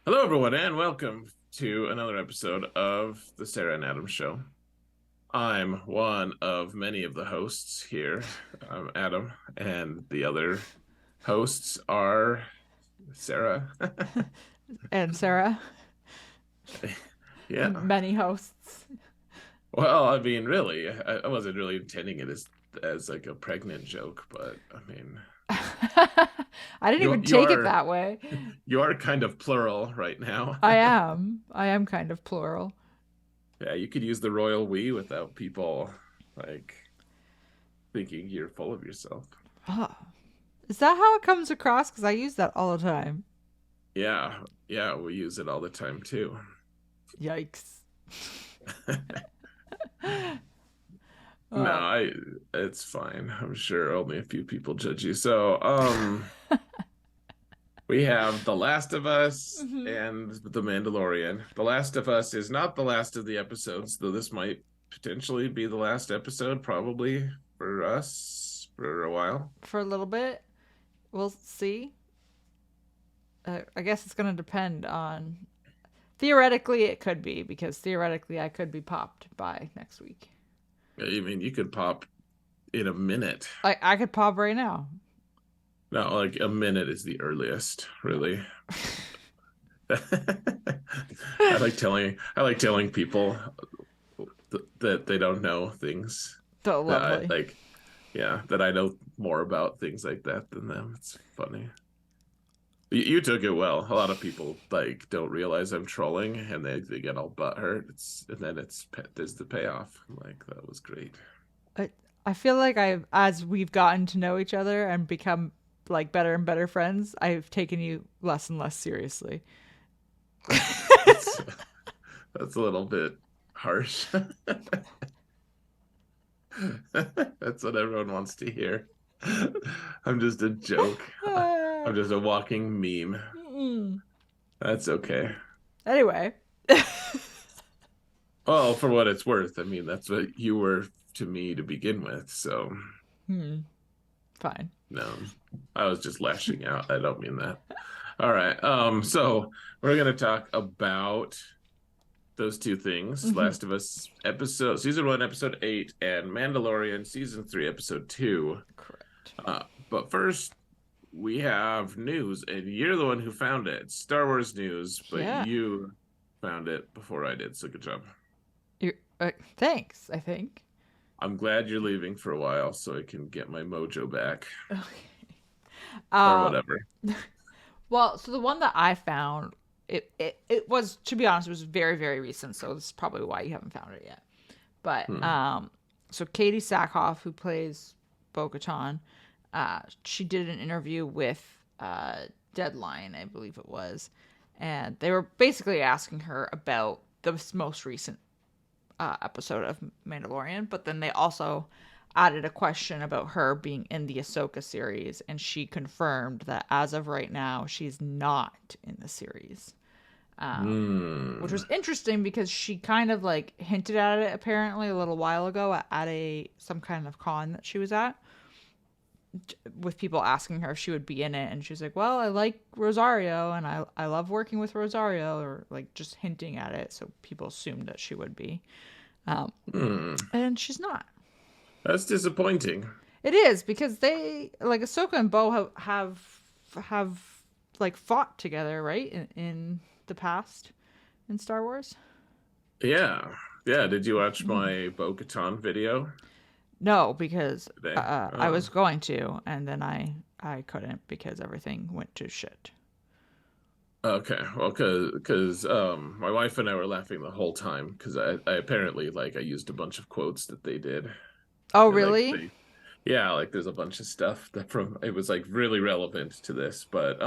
Hello, everyone, and welcome to another episode of the Sarah and Adam Show. I'm one of many of the hosts here. I'm Adam, and the other hosts are Sarah. And Sarah, Yeah. many hosts. Well, I mean, really, I wasn't really intending it as like a pregnant joke, but I mean, I didn't you even you take it are that way. you are kind of plural right now. I am. I am kind of plural. Yeah, you could use the royal we without people like thinking you're full of yourself. Oh. Is that how it comes across? Because I use that all the time. Yeah, yeah, we use it all the time too. Yikes. No, Oh. it's fine. I'm sure only a few people judge you. So, we have The Last of Us Mhm. and The Mandalorian. The Last of Us is not the last of the episodes, though this might potentially be the last episode, probably for us for a while. For a little bit. We'll see. I guess it's going to depend on. Theoretically, it could be, because theoretically, I could be popped by next week. I mean, you could pop in a minute. I could pop right now. No, like a minute is the earliest, really. I like telling people that they don't know things So that I lovely. like, yeah, that I know more about things like that than them. It's funny. You took it well. A lot of people like don't realize I'm trolling and they get all butthurt. And then there's the payoff. I'm like, that was great. I I feel like as we've gotten to know each other and become like better and better friends, I've taken you less and less seriously. That's that's a little bit harsh. That's what everyone wants to hear. I'm just a joke. I'm just a walking meme. Mm. That's okay. Anyway. Well, for what it's worth, I mean, that's what you were to me to begin with. So, Hmm. Fine. no, I was just lashing out. I don't mean that. All right. So we're gonna talk about those two things: Hmm. Last of Us episode season one, episode 8, and Mandalorian season 3, episode 2. Correct. But first, we have news, and you're the one who found it. Star Wars news, but Yeah. you found it before I did. So good job. You're, thanks, I think. I'm glad you're leaving for a while so I can get my mojo back Okay. or Um, whatever. well, so the one that I found, it was, to be honest, it was very, very recent. So this is probably why you haven't found it yet. But Hmm. so Katie Sackhoff, who plays Bo-Katan, she did an interview with Deadline, I believe it was, and they were basically asking her about the most recent episode of Mandalorian, but then they also added a question about her being in the Ahsoka series, and she confirmed that as of right now, she's not in the series. Which Hmm. was interesting because she kind of like hinted at it apparently a little while ago at a some kind of con that she was at, with people asking her if she would be in it, and she's like, well, I like Rosario and I love working with Rosario, or like just hinting at it, so people assumed that she would be, um, Hmm. and she's not. That's disappointing. It is, because they like Ahsoka and Bo have like fought together, right, in the past in Star Wars. Yeah. Yeah. Did you watch my Bo-Katan video No, because today? I Oh. was going to, and then I couldn't because everything went to shit. Okay. Well, because my wife and I were laughing the whole time because I apparently like I used a bunch of quotes that they did. Oh, And like really? they yeah, like there's a bunch of stuff that from it was like really relevant to this. But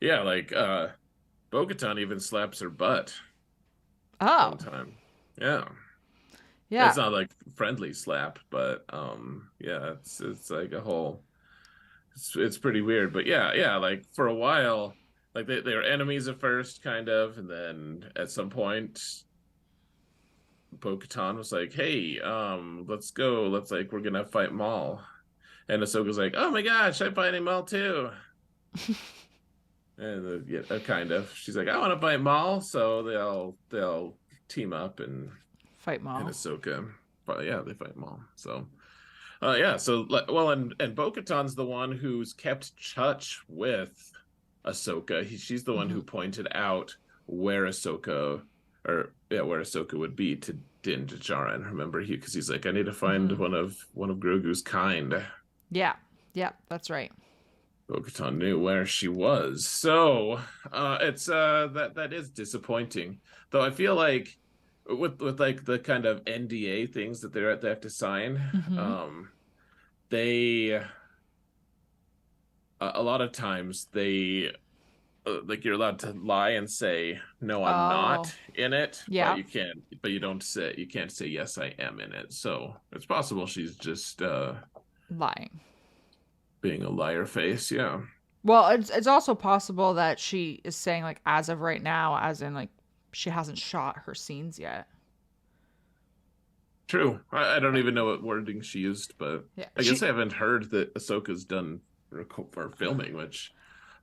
yeah, like Bo-Katan even slaps her butt one Oh, time. Yeah. It's yeah. not like friendly slap, but yeah, it's like a whole it's pretty weird. But yeah, yeah, like for a while, like they were enemies at first, kind of, and then at some point Bo-Katan was like, "Hey, let's go. Let's like we're gonna fight Maul." And Ahsoka's like, "Oh my gosh, I'm fighting Maul too." And yeah, kind of. She's like, I want to fight Maul, so they'll team up Fight and Maul. Ahsoka. But yeah, they fight Maul. So yeah, so well, and Bo-Katan's the one who's kept touch with Ahsoka. She's the one Hmm. who pointed out where Ahsoka, or yeah, where Ahsoka would be to Din Djarin. Remember, because he's like, I need to find Hmm. one of Grogu's kind. Yeah. Yep. That's right. Bo-Katan knew where she was. So it's that is disappointing. Though I feel like with like the kind of NDA things that they have to sign, Hmm. they a lot of times they like you're allowed to lie and say no, I'm Oh. not in it, but Yeah. you can't say yes, I am in it. So it's possible she's just Lying. being a liar face. Yeah. Well, it's also possible that she is saying like as of right now, as in like she hasn't shot her scenes yet. True. I don't even know what wording she used, but Yeah. I guess I haven't heard that Ahsoka's done for filming, which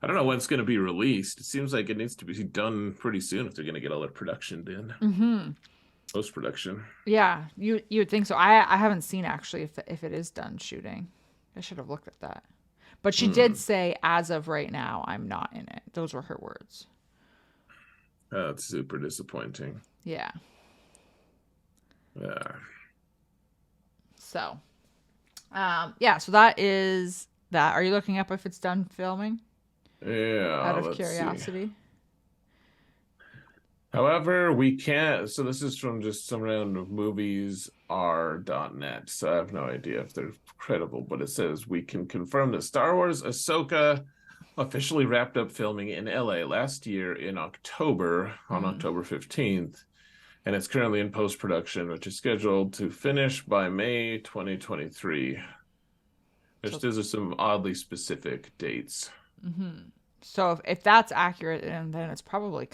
I don't know when it's going to be released. It seems like it needs to be done pretty soon if they're going to get all their production done, Hmm. post production. Yeah, you would think so. I haven't seen actually if it is done shooting. I should have looked at that. But she did Hmm. say as of right now I'm not in it. Those were her words. That's super disappointing. Yeah. Yeah. So, yeah, so that is that. Are you looking up if it's done filming Yeah. out of Let's see. curiosity? However, we can't. So this is from just some random movies r.net. So I have no idea if they're credible, but it says we can confirm that Star Wars Ahsoka officially wrapped up filming in LA last year in October, on Hmm. October 15th, and it's currently in post production, which is scheduled to finish by May 2023. So, Those are some oddly specific dates. hmm, so if that's accurate, and then it's probably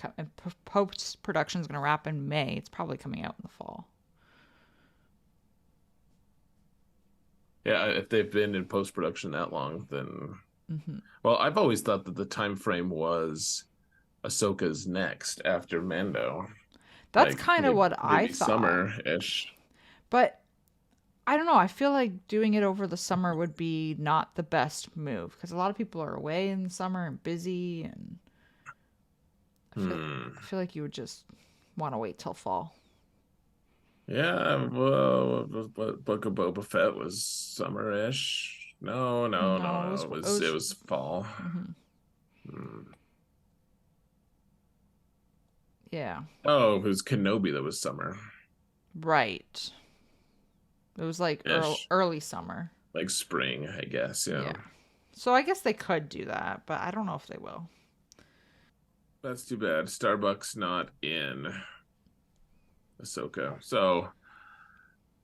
post production is going to wrap in May. It's probably coming out in the fall. Yeah, if they've been in post production that long, then Hmm. well, I've always thought that the time frame was Ahsoka's next after Mando, That's like kind of what I maybe thought, summer-ish. but I don't know. I feel like doing it over the summer would be not the best move because a lot of people are away in the summer and busy, and I feel Hmm. I feel like you would just want to wait till fall. Yeah, well, Book of Boba Fett was summer-ish. No, no, no, No, no. it It was. was fall. Hmm. Hmm. Yeah, Oh, it was Kenobi that was summer-ish, right. It was like early summer. like spring, I guess. Yeah. Yeah, So I guess they could do that, but I don't know if they will. that's too bad. Starbucks not in Ahsoka. So,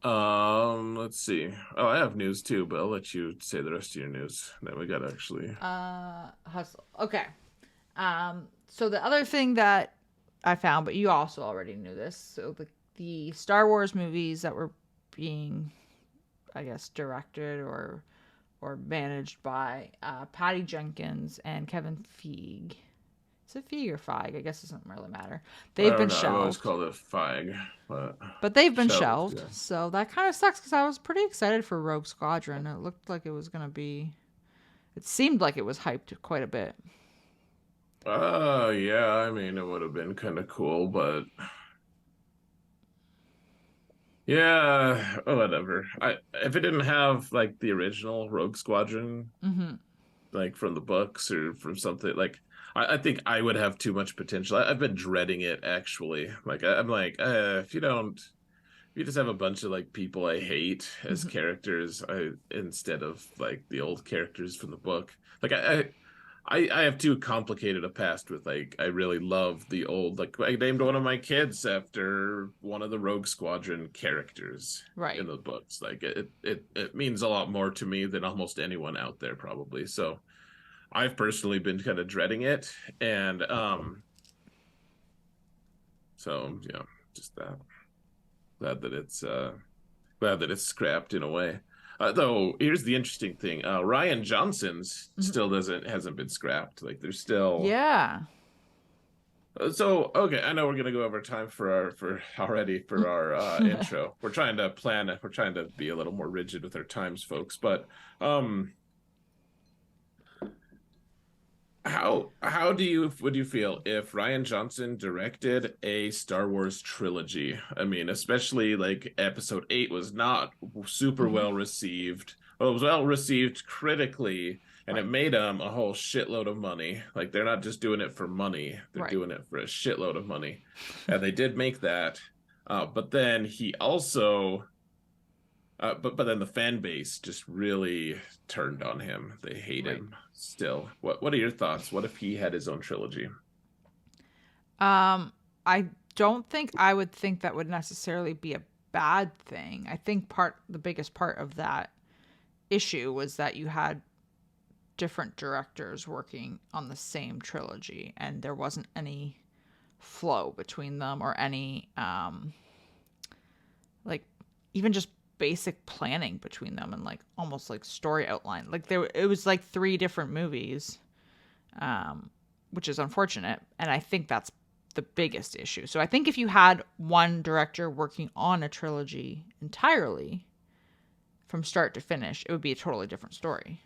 let's see. Oh, I have news too, but I'll let you say the rest of your news. Then we got actually. Hustle. Okay. So the other thing that I found, but you also already knew this, so the Star Wars movies that were being, I guess, directed or managed by Patty Jenkins and Kevin Feige. Is it Feige or Feige? I guess it doesn't really matter. I They've don't been know. I've always shelved. called it Fag, but But they've been shelved. shelved, Yeah. so that kind of sucks because I was pretty excited for Rogue Squadron. It looked like it was gonna be. It seemed like it was hyped quite a bit. Yeah. I mean, it would have been kind of cool, but yeah, whatever. If it didn't have like the original Rogue Squadron, Hmm. like from the books or from something like, I think I would have too much potential. I've been dreading it actually. Like I'm like, if you don't, if you just have a bunch of like people I hate as Hmm. characters, instead of like the old characters from the book. Like I have too complicated a past with like I really love the old, like I named one of my kids after one of the Rogue Squadron characters in Right. the books. Like it means a lot more to me than almost anyone out there probably. So I've personally been kind of dreading it, and so just that glad that it's glad that it's scrapped in a way. Though here's the interesting thing: Ryan Johnson's Mhm. still doesn't hasn't been scrapped. Like there's still. Yeah. So okay, I know we're gonna go over time for our intro. We're trying to plan it. We're trying to be a little more rigid with our times, folks. But um, how do you would you feel if Ryan Johnson directed a Star Wars trilogy? I mean, especially like Episode 8 was not super Hmm. well received. Well, it was well received critically, and it Right. made them a whole shitload of money. Like they're not just doing it for money; they're Right. doing it for a shitload of money, and they did make that. But then he also but then the fan base just really turned on him. They hate Right. him still. What are your thoughts? What if he had his own trilogy? I don't think I would think that would necessarily be a bad thing. I think the biggest part of that issue was that you had different directors working on the same trilogy and there wasn't any flow between them or any like even just basic planning between them and like almost like story outline. Like there it was like three different movies, which is unfortunate, and I think that's the biggest issue. So I think if you had one director working on a trilogy entirely from start to finish, it would be a totally different story.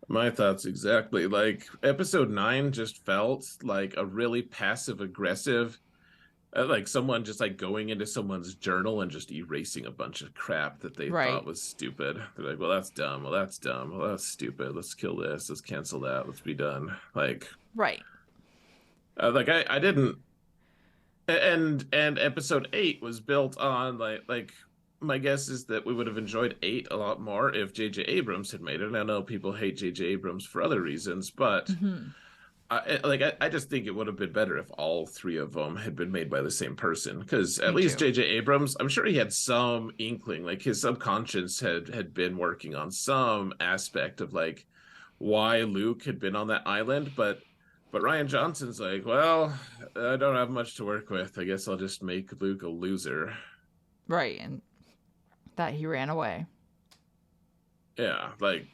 My thoughts exactly. Like episode 9 just felt like a really passive aggressive like someone just like going into someone's journal and just erasing a bunch of crap that they thought Right. was stupid. They're like, well, that's dumb. Well, that's dumb. Well, that's stupid. Let's kill this. Let's cancel that. Let's be done. Right. I didn't and episode 8 was built on my guess is that we would have enjoyed 8 a lot more if JJ Abrams had made it. And I know people hate JJ Abrams for other reasons, but Mhm. I just think it would have been better if all three of them had been made by the same person. Because at Me least too. JJ Abrams, I'm sure he had some inkling, like his subconscious had been working on some aspect of like why Luke had been on that island, but Ryan Johnson's like, well, I don't have much to work with. I guess I'll just make Luke a loser. Right. And that he ran away. Yeah, like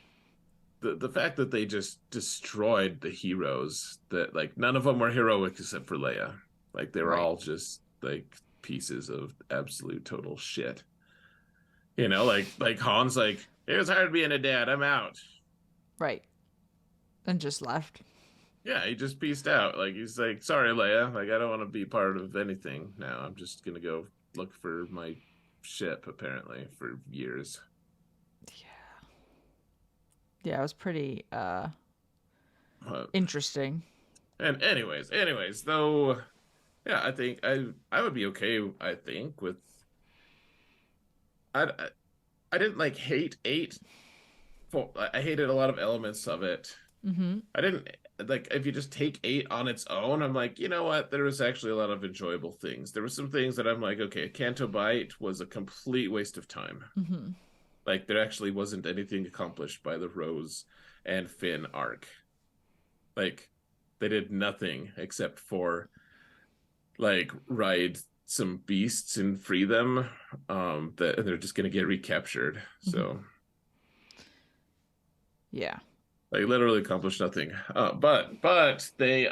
the fact that they just destroyed the heroes that like none of them were heroic except for Leia. Like they were Right. all just like pieces of absolute total shit. Like Han's like, it was hard being a dad. I'm out. Right. And just left. Yeah, he just pieced out. Like he's like, sorry, Leia. Like I don't want to be part of anything now. I'm just gonna go look for my ship, apparently, for years. Yeah. Yeah, it was pretty Uh, interesting. and anyways, though, yeah, I think I would be okay. I think with I I didn't like hate 8 for I hated a lot of elements of it. Mhm. I didn't like if you just take 8 on its own, I'm like, you know what? There was actually a lot of enjoyable things. There were some things that I'm like, okay, Canto Bight was a complete waste of time. Mhm. Like there actually wasn't anything accomplished by the Rose and Finn arc. Like they did nothing except for like ride some beasts and free them that they're just going to get recaptured. Mhm. So Yeah. like literally accomplished nothing. But they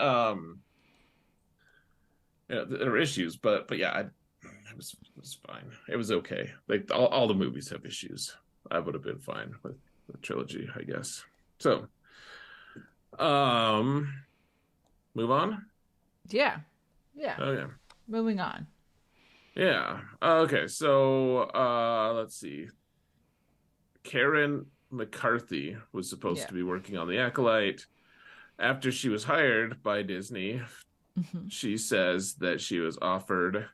there were issues, but yeah, it was fine. It was okay. Like all the movies have issues. I would have been fine with the trilogy, I guess. So, um move on. Yeah. Yeah. Okay. Moving on. Yeah. Okay. So, let's see. Karen McCarthy was supposed Yeah. to be working on the Acolyte. After she was hired by Disney, Mhm. she says that she was offered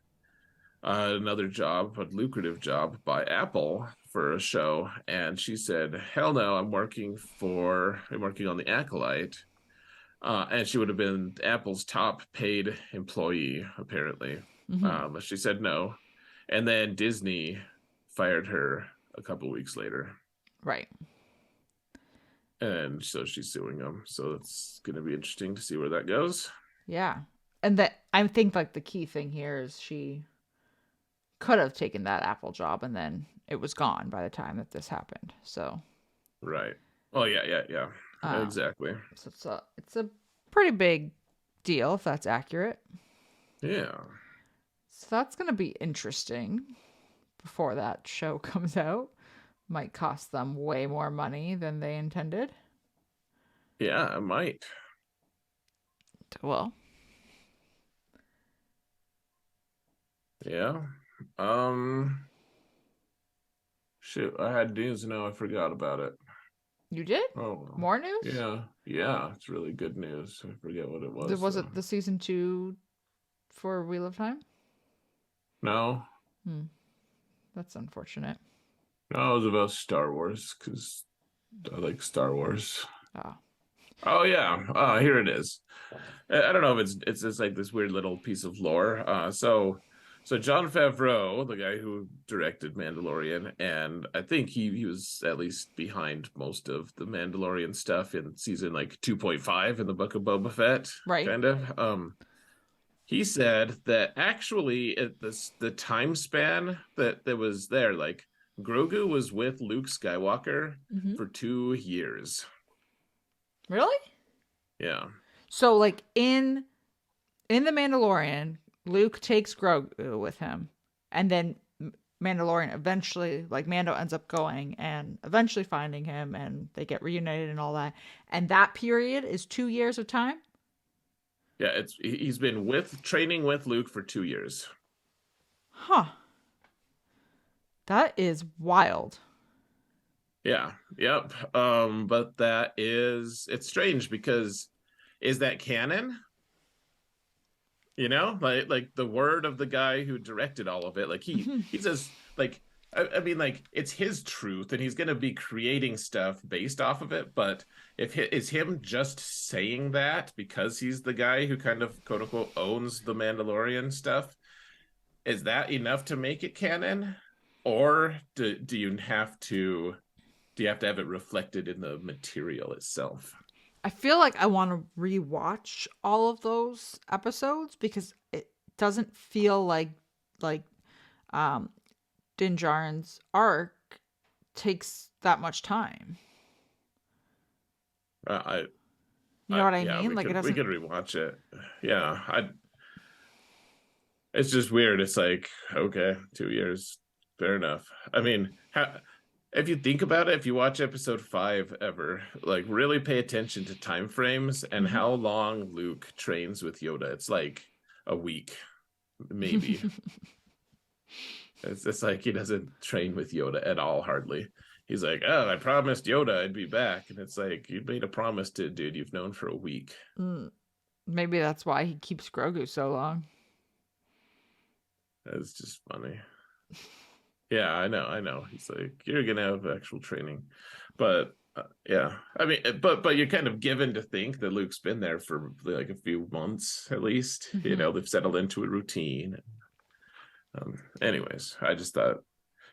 another job, a lucrative job by Apple for a show, and she said, "Hell no, I'm working on the Acolyte." And she would have been Apple's top paid employee, apparently. Mhm. But she said no. And then Disney fired her a couple weeks later. Right. And so she's suing them. So it's going to be interesting to see where that goes. Yeah. And that I think like the key thing here is she could have taken that Apple job and then it was gone by the time that this happened. So, Right. Oh yeah. um, Exactly. so it's a pretty big deal if that's accurate. Yeah. So that's gonna be interesting before that show comes out. Might cost them way more money than they intended. Yeah, I might. Well, Yeah. Um Shoot, I had news and now I forgot about it. you did Oh well. more news. Yeah, it's really good news. I forget what it was Was though. it the season 2 for Wheel of Time? No, Hmm, that's unfortunate. no, it was about Star Wars because I like Star Wars. Oh, Oh yeah, here it is. I don't know if it's just like this weird little piece of lore. So Jon Favreau, the guy who directed Mandalorian, and I think he was at least behind most of the Mandalorian stuff in season like 2.5 in the Book of Boba Fett, right. kind of. He said that actually the time span that was there, like Grogu was with Luke Skywalker Mm-hmm. for 2 years. Really? Yeah. So, like in the Mandalorian, Luke takes Grogu with him, and then Mandalorian eventually, like Mando, ends up going and eventually finding him, and they get reunited and all that. And that period is 2 years of time. Yeah, he's been with training with Luke for 2 years. Huh. That is wild. Yeah, yep. But it's strange because is that canon? Like the word of the guy who directed all of it. Like he says like I mean like it's his truth and he's gonna be creating stuff based off of it. But if is him just saying that because he's the guy who kind of quote unquote owns the Mandalorian stuff, is that enough to make it canon? Or do you have to have it reflected in the material itself? I feel like I want to rewatch all of those episodes because it doesn't feel like um Din Djarin's arc takes that much time. Uh, You know what I yeah, mean? Like it we doesn't. could rewatch it. Yeah, I it's just weird. It's like, okay, 2 years, fair enough. I mean, if you think about it, if you watch episode 5 ever, like really pay attention to time frames and how long Luke trains with Yoda. It's like a week, maybe. It's just like he doesn't train with Yoda at all, hardly. He's like, oh, I promised Yoda I'd be back. And it's like, you made a promise to a dude you've known for a week. Mm, maybe that's why he keeps Grogu so long. It's just funny. Yeah, I know. He's like, you're gonna have actual training, but yeah, I mean, but you're kind of given to think that Luke's been there for like a few months at least. Hmm. They've settled into a routine. Anyways, I just thought,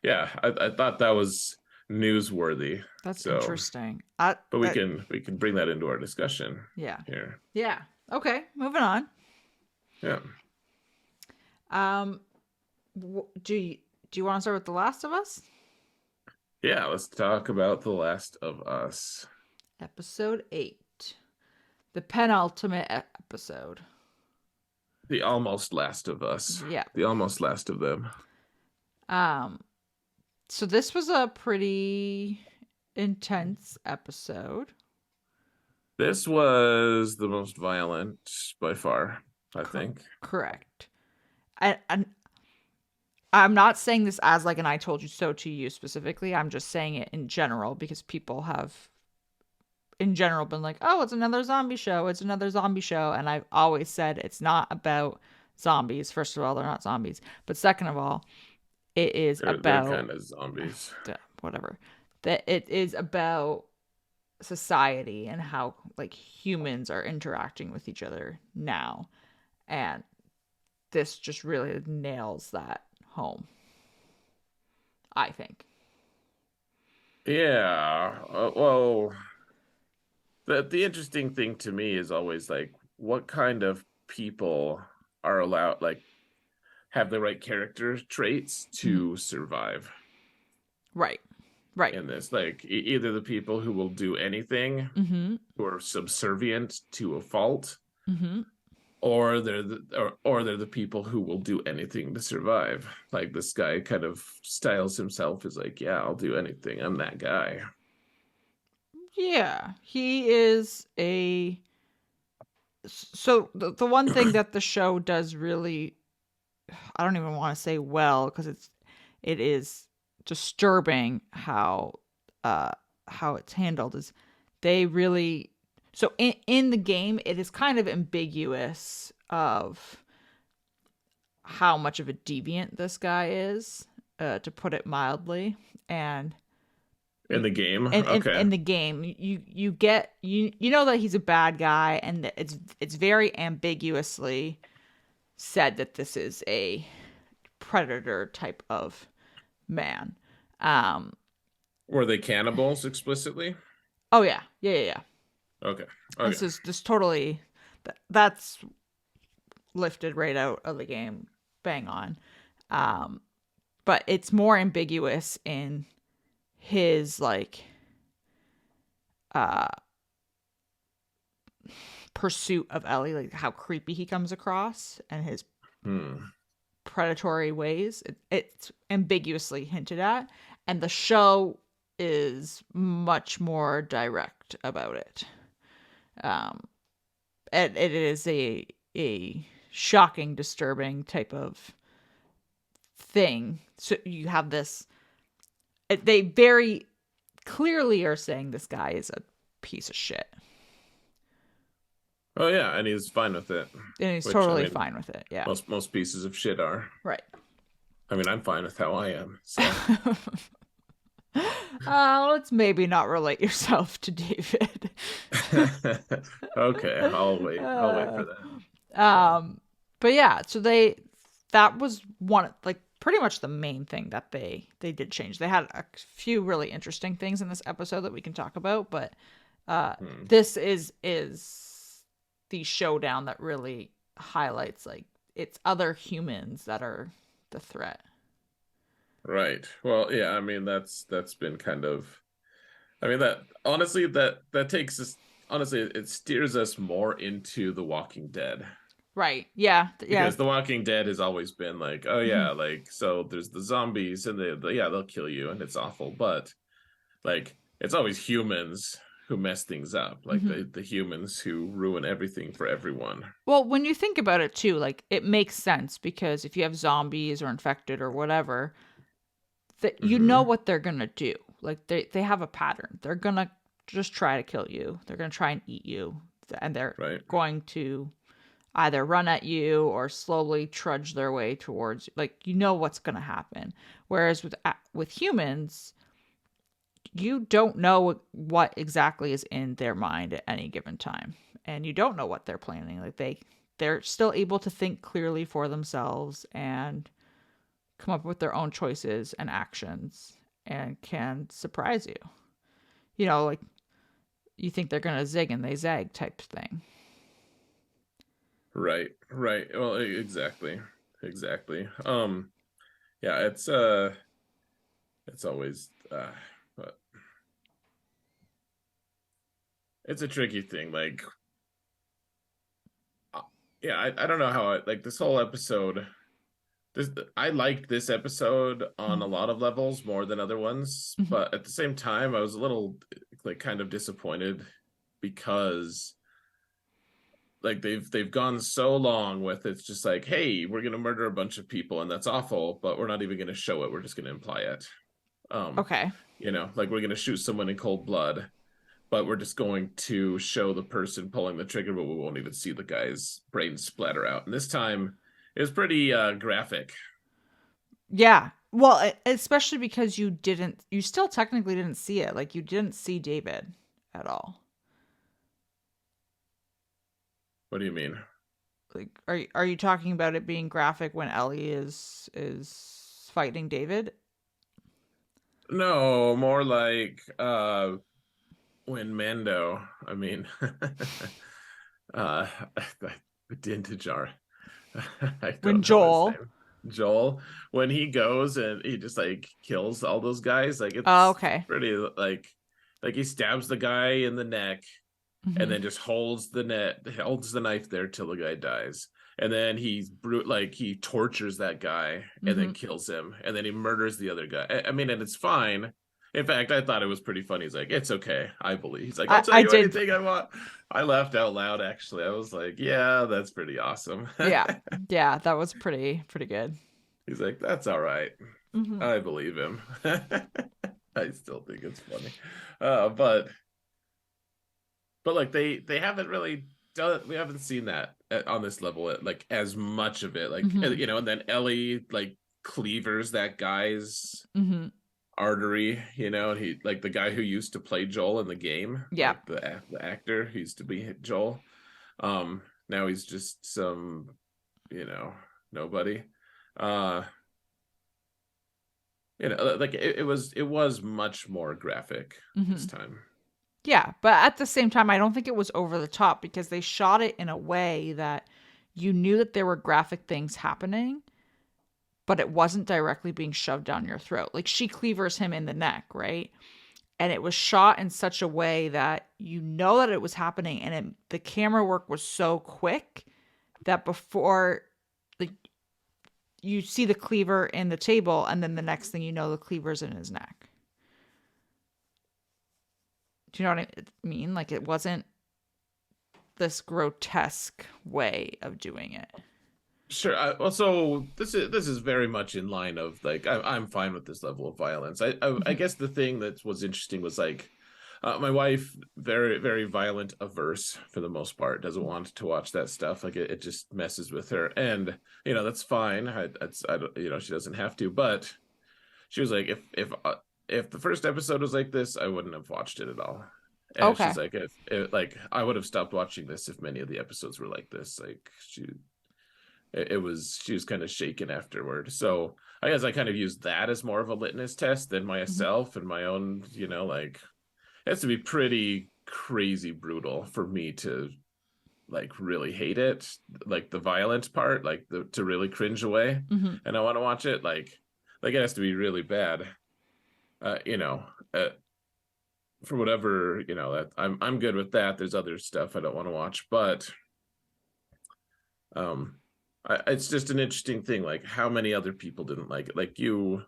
yeah, I thought that was newsworthy. That's So, interesting. but That we can bring that into our discussion yeah, here. yeah. Okay, moving on. Yeah, Um, do you want to start with The Last of Us? yeah. Let's talk about The Last of Us, Episode 8, the penultimate episode. the almost last of us, Yeah. the almost last of them. Um. So this was a pretty intense episode. This was the most violent by far, I think. Correct. And I'm not saying this as like an I told you so to you specifically. I'm just saying it in general because people have in general been like, "Oh, it's another zombie show. It's another zombie show." And I've always said it's not about zombies. First of all, they're not zombies. But second of all, it is They're about kind of zombies. whatever. That it is about society and how like humans are interacting with each other now. And this just really nails that home, I think. Yeah. Well, the interesting thing to me is always like what kind of people are allowed like have the right character traits Mm-hmm. to survive. Right. Right. in this. Like either the people who will do anything, Mm-hmm. who are subservient to a fault, Mm-hmm. or they're the people who will do anything to survive. Like this guy kind of styles himself as like, yeah, I'll do anything. I'm that guy. Yeah. He is a. So the one thing that the show does really, I don't even want to say well, because it is disturbing uh how it's handled, is they really, so in the game it is kind of ambiguous of how much of a deviant this guy is, to put it mildly. And In you, the game. and Okay. in the game you get, you know that he's a bad guy, and it's very ambiguously said that this is a predator type of man. Um, Were they cannibals explicitly? oh yeah, yeah, yeah, yeah. Okay. Okay. This totally, that's lifted right out of the game, bang on. Um, but it's more ambiguous in his like uh pursuit of Ellie, like how creepy he comes across and his Hmm. predatory ways. It's ambiguously hinted at, and the show is much more direct about it. Um, it is a shocking, disturbing type of thing. So you have this. They very clearly are saying this guy is a piece of shit, Oh yeah, and he's fine with it. and he's Which I totally mean, fine with it. Yeah, most pieces of shit are. right. I mean, I'm fine with how I am. So Let's maybe not relate yourself to David. okay, I'll wait. I'll wait uh, for that. So but yeah, so that was one, like pretty much the main thing that they did change. They had a few really interesting things in this episode that we can talk about, but hmm. this is the showdown that really highlights like it's other humans that are the threat. Right. Well, yeah, I mean that's been kind of I mean that honestly that takes us honestly it steers us more into The Walking Dead. Right. Yeah. Yeah. Because The Walking Dead has always been like, oh Mm-hmm. yeah, like so there's the zombies and yeah, they'll kill you and it's awful, but like it's always humans who mess things up, like Mm-hmm. the humans who ruin everything for everyone. Well, when you think about it too, like it makes sense, because if you have zombies or infected or whatever, that you know Hmm. what they're gonna do. Like they have a pattern. They're gonna just try to kill you. They're gonna try and eat you, and they're Right. going to either run at you or slowly trudge their way towards you. Like you know what's gonna happen. Whereas with humans, you don't know what exactly is in their mind at any given time, and you don't know what they're planning. Like they're still able to think clearly for themselves and come up with their own choices and actions, and can surprise you. You know, like you think they're gonna zig and they zag type thing. Right. Right. Well, exactly. Exactly. Yeah, it's always but it's a tricky thing. Like uh, yeah, I don't know how like this whole episode this I liked this episode on a lot of levels more than other ones, Mm-hmm. but at the same time I was a little like kind of disappointed because like they've gone so long with it's just like, hey, we're gonna murder a bunch of people and that's awful, but we're not even gonna show it. We're just gonna imply it. Um, Okay. like we're gonna shoot someone in cold blood, but we're just going to show the person pulling the trigger, but we won't even see the guy's brain splatter out. And this time it was pretty graphic. Yeah. Well, especially because you still technically didn't see it. Like you didn't see David at all. What do you mean? Like, are you talking about it being graphic when Ellie is fighting David? No, more like when Mando, I mean uh Dintajar. I When don't know his Joel, name. Joel, when he goes and he just like kills all those guys, like Oh, it's okay. pretty like he stabs the guy in the neck and Hmm. then just holds the knife there till the guy dies. And then he tortures that guy and then Hmm. kills him, and then he murders the other guy. I mean, and it's fine. In fact, I thought it was pretty funny. He's like, "It's okay, I believe." He's like, "I'll tell I you did. anything I want." I laughed out loud. Actually, I was like, "Yeah, that's pretty awesome." Yeah. Yeah, that was pretty good. He's like, "That's all right. Hmm. I believe him." I still think it's funny, but like they haven't really done. We haven't seen that on this level like as much of it. Like Hmm. and then Ellie like cleavers that guy's Hmm. artery. And he like the guy who used to play Joel in the game, Yeah. like the actor who used to be Joel. Now he's just some you know nobody. Uh, like it was much more graphic this Hmm. time. Yeah, but at the same time, I don't think it was over the top because they shot it in a way that you knew that there were graphic things happening, but it wasn't directly being shoved down your throat. Like she cleavers him in the neck, right? And it was shot in such a way that you know that it was happening, and the camera work was so quick that before, like, you see the cleaver in the table, and then the next thing you know, the cleaver's in his neck. Do you know what I mean? Like it wasn't this grotesque way of doing it. Sure. Also, this is very much in line of like I'm fine with this level of violence. I Mhm. guess the thing that was interesting was like my wife very very violent averse for the most part, doesn't want to watch that stuff. Like it just messes with her, and that's fine. I don't, she doesn't have to, but she was like if the first episode was like this, I wouldn't have watched it at all. And Okay. she's like, if like I would have stopped watching this if many of the episodes were like this. Like she was kind of shaken afterward. So I guess I kind of used that as more of a litmus test than Mhm. myself and my own, like it has to be pretty crazy brutal for me to like really hate it, like the violent part, like to really cringe away Mhm. and I want to watch it like it has to be really bad. Uh, you know, uh, for whatever, that I'm good with that. There's other stuff I don't want to watch, but um it's just an interesting thing like how many other people didn't like it. Like Like you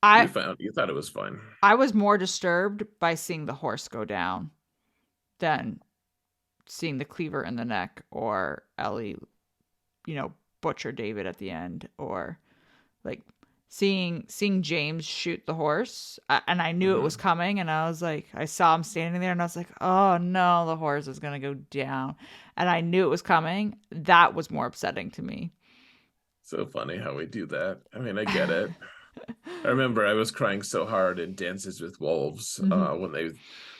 I found you thought it was fun. I was more disturbed by seeing the horse go down than seeing the cleaver in the neck or Ellie, butcher David at the end, or like seeing James shoot the horse. And I knew it was Mm-hmm. coming, and I was like, I saw him standing there, and I was like, oh no, the horse is gonna go down, and I knew it was coming. That was more upsetting to me. So funny how we do that. I mean, I get it. I remember I was crying so hard in Dances with Wolves Hmm. when they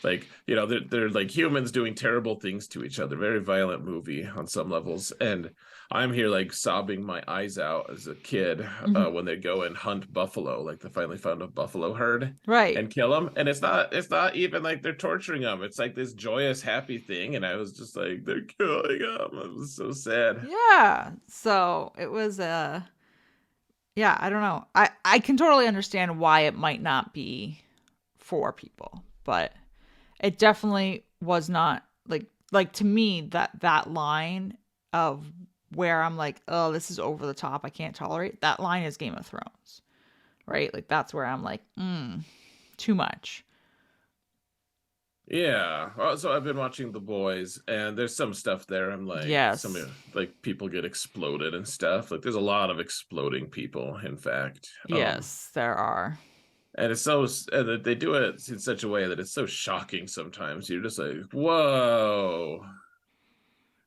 like they're like humans doing terrible things to each other. Very violent movie on some levels, and I'm here like sobbing my eyes out as a kid Hmm. when they go and hunt buffalo, like they finally found a buffalo herd Right. and kill them, and it's not even like they're torturing them. It's like this joyous happy thing, and I was just like they're killing them. It was so sad. Yeah. So it was yeah, I don't know. I can totally understand why it might not be for people, but it definitely was not like to me that line of where I'm like, "Oh, this is over the top. I can't tolerate." That line is Game of Thrones, right? Like that's where I'm like, too much." Yeah. So I've been watching The Boys, and there's some stuff there. I'm like, Yes. like people get exploded and stuff. Like there's a lot of exploding people, in fact. Yes, there are. And it's so and they do it in such a way that it's so shocking sometimes. You're just like, whoa.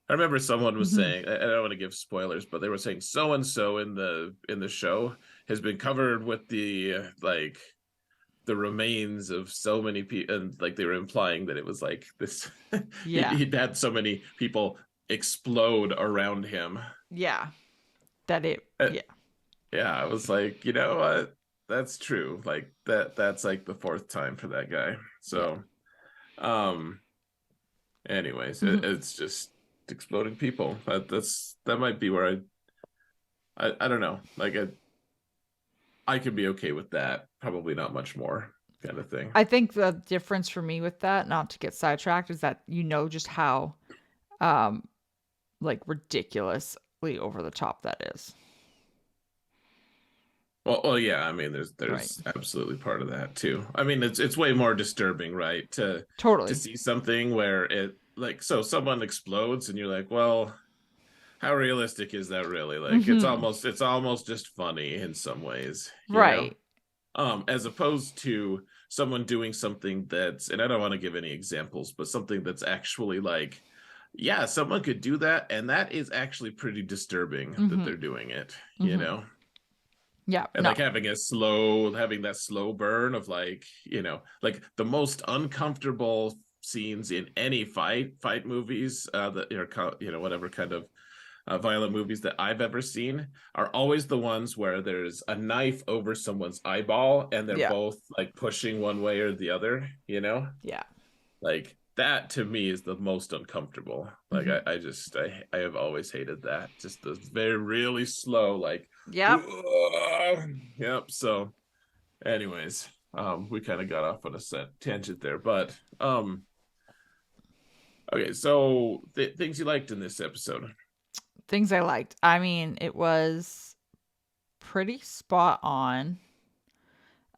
I remember someone was Mhm. saying, I don't want to give spoilers, but they were saying so and so in the show has been covered with the remains of so many people, and like they were implying that it was like this Yeah. he'd had so many people explode around him. Yeah. That it Uh, yeah. yeah, I was like, you know what, that's true, like that's like the fourth time for that guy. Yeah. So um anyways, Mhm. it's just exploding people. That might be where I don't know. Like I could be okay with that. Probably not much more kind of thing. I think the difference for me with that, not to get sidetracked, is that you know just how um like ridiculously over the top that is. Well, yeah. I mean, Right. there's absolutely part of that too. I mean, it's way more disturbing, right? To Totally. see something where it like so someone explodes and you're like, well, how realistic is that really? Like, Mhm. it's almost just funny in some ways, you know. Right. As opposed to someone doing something that's, and I don't want to give any examples, but something that's actually like, yeah, someone could do that, and that is actually pretty disturbing that Mhm. they're doing it, you Mhm. know. Yeah, And no. like having that slow burn of like, like the most uncomfortable scenes in any fight movies that whatever kind of violent movies that I've ever seen are always the ones where there's a knife over someone's eyeball and they're Yeah. both like pushing one way or the other, you know? Yeah. Like that to me is the most uncomfortable. Like Mhm. I have always hated that. Just the very really slow, like Yep. yep. So anyways, we kind of got off on a set tangent there, but okay, so things you liked in this episode. Things I liked. I mean, it was pretty spot on.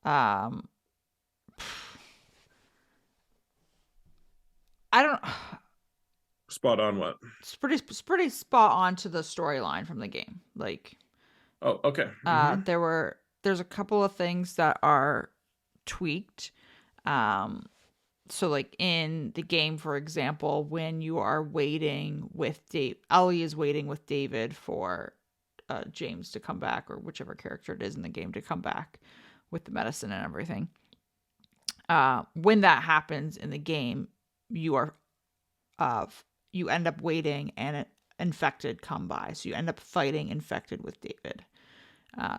Um I don't Spot on what? it's pretty spot on to the storyline from the game. Like Oh, okay. Mm-hmm. there's a couple of things that are tweaked. Um so like in the game, for example, when you are waiting with Dave, Ellie is waiting with David for James to come back, or whichever character it is in the game to come back with the medicine and everything. When that happens in the game, you are uh, you end up waiting and an infected come by, so you end up fighting infected with David.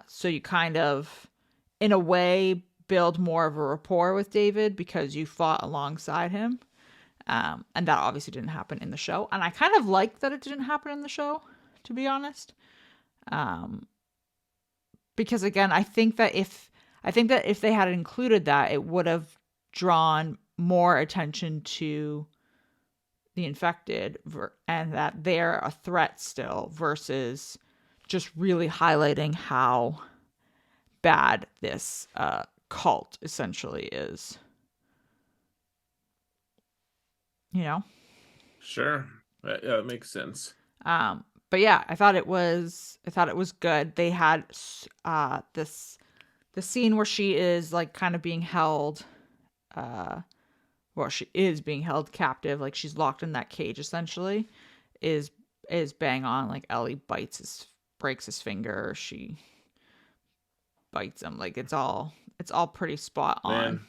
So you kind of, in a way, build more of a rapport with David because you fought alongside him. And that obviously didn't happen in the show. And I kind of like that it didn't happen in the show, to be honest. Um, because again, I think that if they had included that, it would have drawn more attention to the infected and that they're a threat still versus just really highlighting how bad this cult essentially is. You know? Sure. Yeah, it makes sense. But yeah, I thought it was good. They had this the scene where she is like kind of being held uh well, she is being held captive, like she's locked in that cage essentially, is bang on. Like Ellie breaks his finger, she bites him. Like it's all pretty spot on. Man.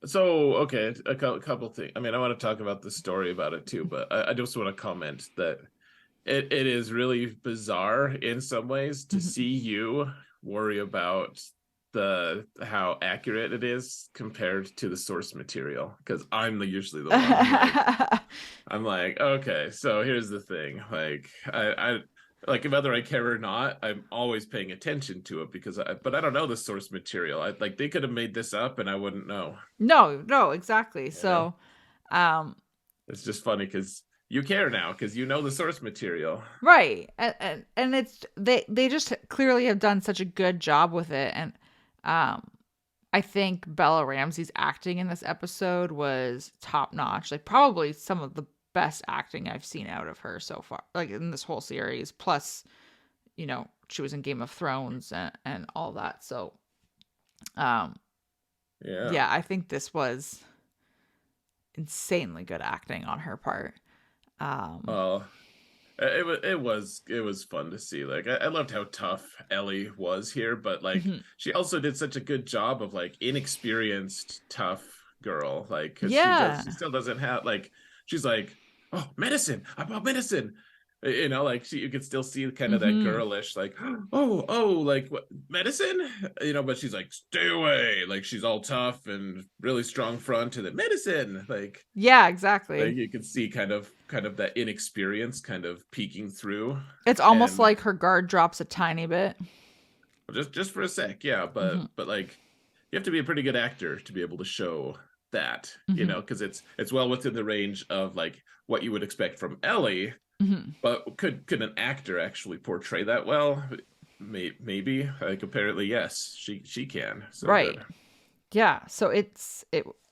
So, okay, couple things. I mean, I want to talk about the story about it too, but I just want to comment that it is really bizarre in some ways to Mhm. see you worry about the how accurate it is compared to the source material because usually the one I'm like, okay, so here's the thing. Like I like whether I care or not, I'm always paying attention to it because but I don't know the source material. I like they could have made this up and I wouldn't know, No, no, exactly. you know? So, um, It's just funny because you care now because you know the source material. right, and it's they just clearly have done such a good job with it, and um, I think Bella Ramsey's acting in this episode was top notch. Like probably some of the best acting I've seen out of her so far, like in this whole series. Plus, she was in Game of Thrones and all that. So, um, Yeah. yeah, I think this was insanely good acting on her part. Um, Uh it was fun to see. Like I loved how tough Ellie was here, but like mhm. she also did such a good job of like inexperienced tough girl. Like because Yeah. she still doesn't have like she's like, oh, medicine, I bought medicine. You know, like you could still see kind of that Mm-hmm. girlish, like, oh, like what medicine, you know, but she's like, stay away, like she's all tough and really strong front to the medicine, Yeah, like exactly. you could see kind of that inexperience kind of peeking through, It's almost and like her guard drops a tiny bit. just for a sec, yeah, Mm-hmm. but like you have to be a pretty good actor to be able to show that, you Mm-hmm. know, because it's well within the range of like what you would expect from Ellie. Mm-hmm. But could an actor actually portray that well? Maybe. Like apparently, yes, she can. So Right. good. Yeah. So it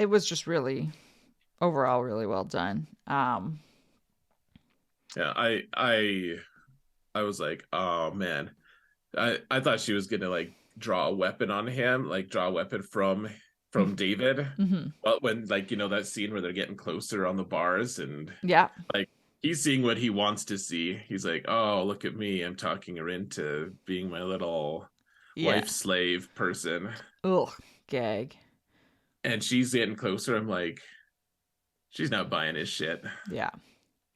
was just really overall really well done. Yeah, I was like, oh man, I thought she was gonna like draw a weapon on him, like draw a weapon from David. Mm-hmm. But when like that scene where they're getting closer on the bars and Yeah. like he's seeing what he wants to see. He's like, oh look at me, I'm talking her into being my little Yeah. wife slave person. Ugh. Gag. And she's getting closer. I'm like, she's not buying his shit. Yeah.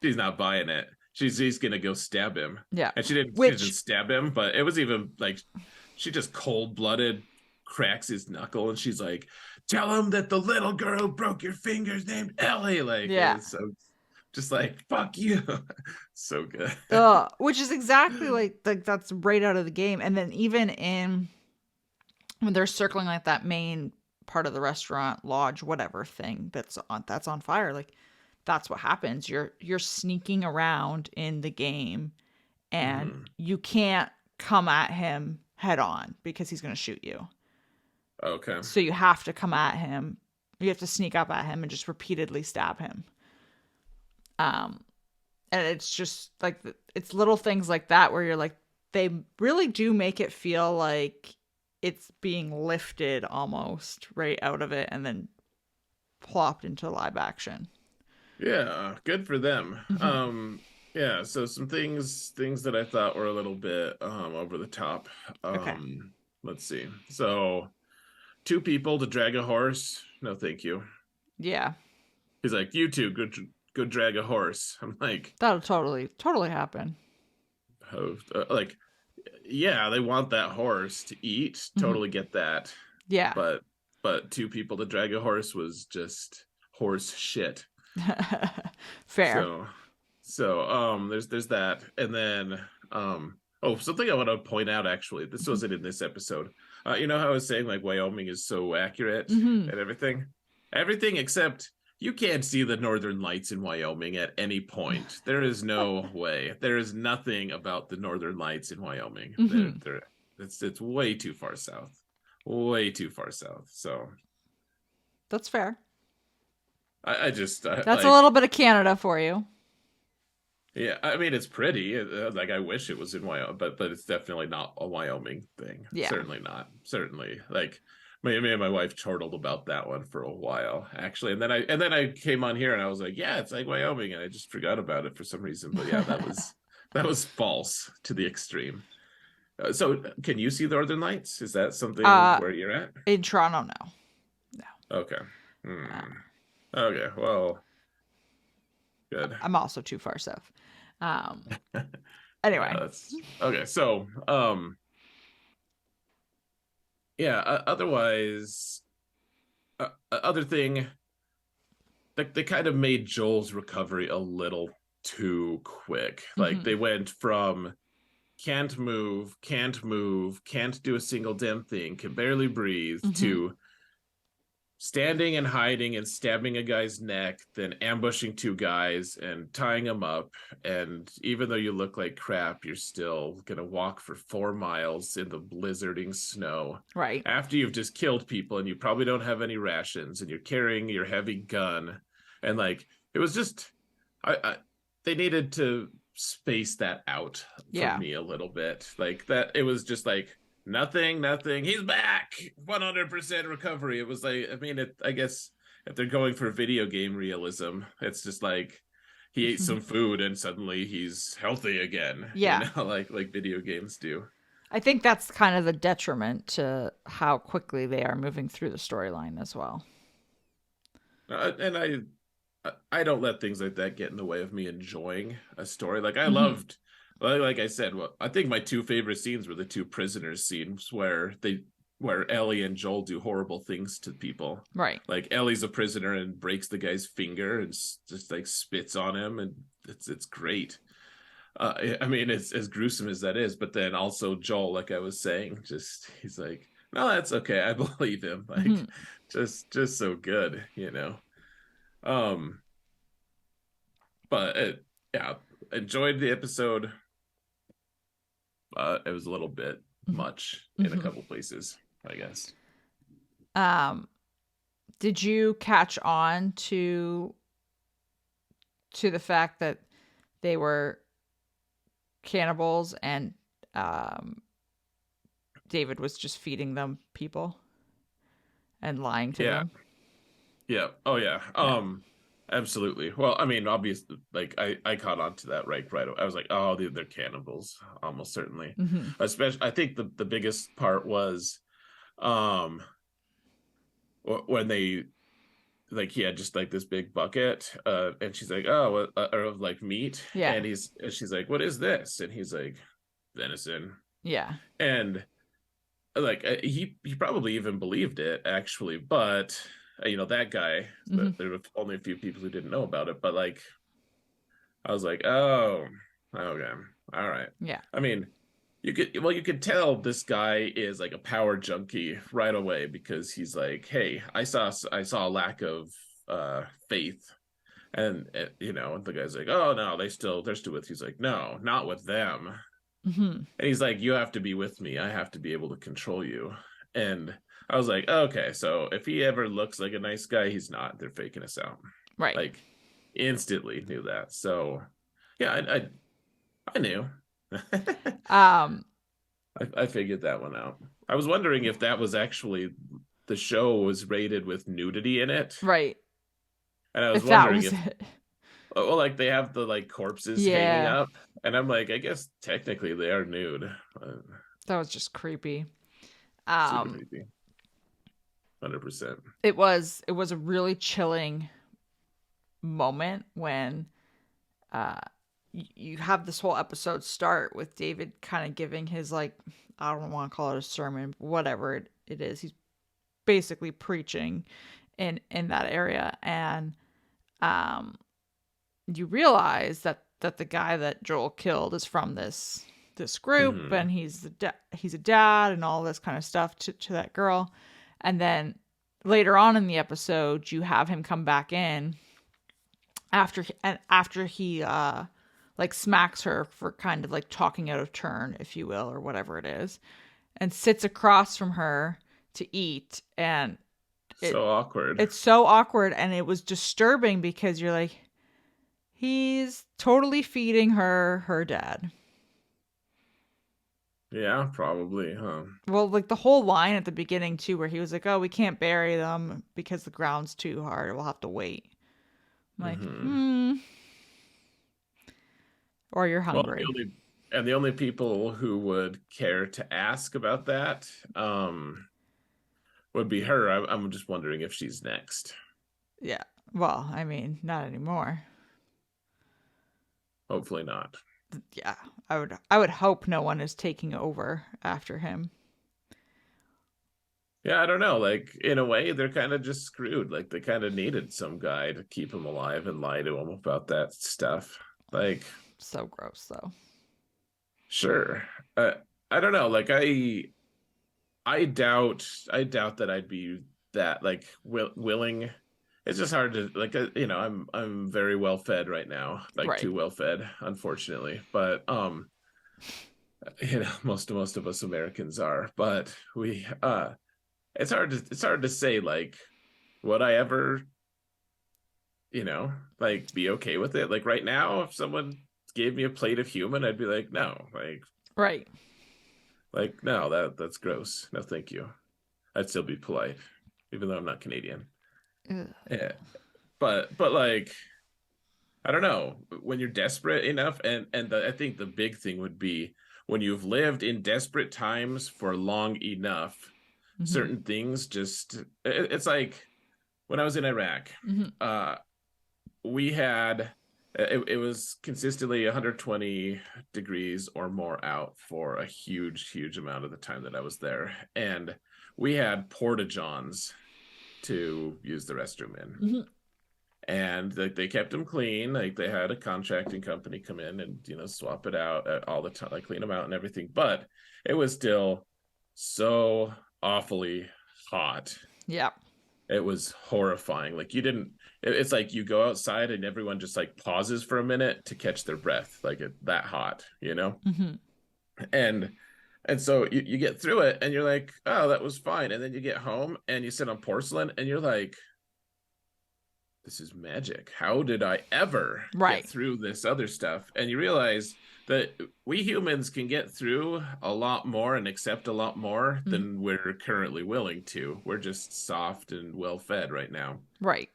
She's not buying it. She's gonna go stab him. Yeah. And she didn't Which stab him, but it was even like she just cold blooded cracks his knuckle and she's like, tell him that the little girl who broke your fingers named Ellie. Like it yeah. was so just like fuck you. So good. Which is exactly like that's right out of the game. And then even in when they're circling like that main part of the restaurant, lodge, whatever thing that's on fire, like that's what happens. You're sneaking around in the game and Hmm. you can't come at him head on because he's going to shoot you. Okay. So you have to come at him. You have to sneak up at him and just repeatedly stab him. Um and it's just like it's little things like that where you're like they really do make it feel like it's being lifted almost right out of it and then plopped into live action. Yeah, good for them. Hmm. Yeah, so some things that I thought were a little bit over the top. Okay. Let's see. So two people to drag a horse. No, thank you. Yeah. He's like, you two, go drag a horse. I'm like, That'll totally happen. oh, like, yeah, they want that horse to eat. Hmm. Totally get that. Yeah. But two people to drag a horse was just horse shit. Fair. So there's that. And then oh, something I want to point out actually. This Hmm. wasn't in this episode. You know how I was saying like Wyoming is so accurate Hmm. and everything? Everything except you can't see the northern lights in Wyoming at any point. There is no way. There is nothing about the northern lights in Wyoming. Hmm. It's way too far south. Way too far south. So That's fair. I just That's a like little bit of Canada for you. yeah, I mean it's pretty. Like I wish it was in Wyoming, but it's definitely not a Wyoming thing. Yeah. Certainly not. Certainly, like me and my wife chortled about that one for a while, actually, and then I came on here and I was like, yeah, it's like Wyoming, and I just forgot about it for some reason. But yeah, that was false to the extreme. So, can you see the Northern Lights? Is that something uh where you're at? in Toronto, no. No. Okay. Uh, Hmm. Okay. Well, good. I'm also too far south. Um Yeah, anyway. that's okay. So, yeah. Otherwise, other thing, they kind of made Joel's recovery a little too quick. Like Hmm. they went from can't move, can't do a single damn thing, can barely breathe, Hmm. to standing and hiding and stabbing a guy's neck, then ambushing two guys and tying them up. And even though you look like crap, you're still gonna walk for 4 miles in the blizzarding snow Right. after you've just killed people and you probably don't have any rations and you're carrying your heavy gun. And like it was just I they needed to space that out for Yeah. me a little bit. Like that it was just like nothing. He's back. 100% recovery. It was like, I mean, I guess if they're going for video game realism, it's just like he ate some food and suddenly he's healthy again, Yeah. like video games do. I think that's kind of the detriment to how quickly they are moving through the storyline as well. And I don't let things like that get in the way of me enjoying a story. Like I Hmm. loved, like I said, well, I think my two favorite scenes were the two prisoners scenes where Ellie and Joel do horrible things to people. Right. Like Ellie's a prisoner and breaks the guy's finger and just like spits on him, and it's great. I mean, it's as gruesome as that is, but then also Joel, like I was saying, just he's like, no, that's okay. I believe him. Hmm. Like, just so good, Um, but yeah, enjoyed the episode. It was a little bit Hmm. much in a Hmm. couple places, I guess. Um, did you catch on to the fact that they were cannibals and um, David was just feeding them people and lying to Yeah, them? yeah, oh yeah, Yeah. absolutely. Well, I mean, obviously, like I caught on to that right away. I was like, oh, they're cannibals, almost certainly. Hmm. Especially, I think the biggest part was um when they like he had just like this big bucket and she's like oh of like meat Yeah. and she's like what is this and he's like venison Yeah. and like he probably even believed it actually but that guy Hmm. there were only a few people who didn't know about it but like I was like oh okay all right Yeah. I mean you could tell this guy is like a power junkie right away because he's like hey I saw a lack of faith and and the guy's like oh no they're still with you. He's like no not with them Hmm. and he's like you have to be with me I have to be able to control you and I was like okay so if he ever looks like a nice guy he's not they're faking us out Right. like instantly knew that so yeah I knew Um, I figured that one out. I was wondering if that was actually the show was rated with nudity in it, right. and I was If that wondering was if it. well, like they have the like corpses hanging Yeah. up, and I'm like, I guess technically they are nude. That was just creepy. Super Um, creepy, 100%. it was a really chilling moment when uh you have this whole episode start with David kind of giving his like I don't want to call it a sermon, but whatever it is. He's basically preaching in that area and um you realize that the guy that Joel killed is from this group Hmm. and he's a dad and all this kind of stuff to that girl. And then later on in the episode you have him come back in after he like smacks her for kind of like talking out of turn, if you will, or whatever it is, and sits across from her to eat. And it So awkward. it's so awkward and it was disturbing because you're like, he's totally feeding her dad. Yeah, probably, huh? Well, like the whole line at the beginning too, where he was like, "Oh, we can't bury them because the ground's too hard. We'll have to wait." I'm like, Hmm. or you're Well, hungry. the only people who would care to ask about that would be her. I'm just wondering if she's next. Yeah. Well, I mean, not anymore. Hopefully not. Yeah, I would hope no one is taking over after him. Yeah, I don't know. Like in a way, they're kind of just screwed. Like they kind of needed some guy to keep him alive and lie to him about that stuff. Like, So gross though. sure. I don't know. Like I doubt that I'd be that like willing. It's just hard to like. I'm very well fed right now. Like Right. too well fed, unfortunately. But most of us Americans are. But we it's hard to say like would I ever like be okay with it. Like right now, if someone gave me a plate of human, I'd be like, no, Right. no, that's gross. No, thank you. I'd still be polite, even though I'm not Canadian. Ugh. Yeah, but like I don't know when you're desperate enough, I think the big thing would be when you've lived in desperate times for long enough. Mhm. Certain things just it's like when I was in Iraq. Mhm. Uh, we had it was consistently 120 degrees or more out for a huge amount of the time that I was there, and we had porta johns to use the restroom in, Mhm. and they kept them clean. Like they had a contracting company come in and swap it out all the time, like clean them out and everything. But it was still so awfully hot. Yeah. It was horrifying. Like you didn't. It's like you go outside and everyone just like pauses for a minute to catch their breath. Like that hot, Hmm. and so you get through it and you're like, oh, that was fine. And then you get home and you sit on porcelain and you're like, this is magic. How did I ever get Right. through this other stuff? And you realize that we humans can get through a lot more and accept a lot more Mhm. than we're currently willing to. We're just soft and well fed right now. Right.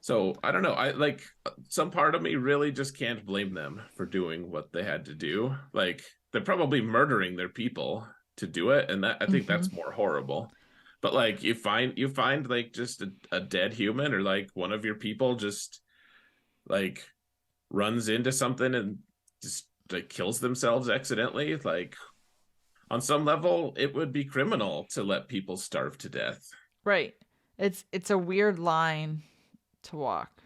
So I don't know. I like some part of me really just can't blame them for doing what they had to do. Like they're probably murdering their people to do it, and that I think Hmm. that's more horrible. But like you find like just a dead human or like one of your people just like runs into something and just like kills themselves accidentally. Like on some level, it would be criminal to let people starve to death. Right. It's a weird line to walk.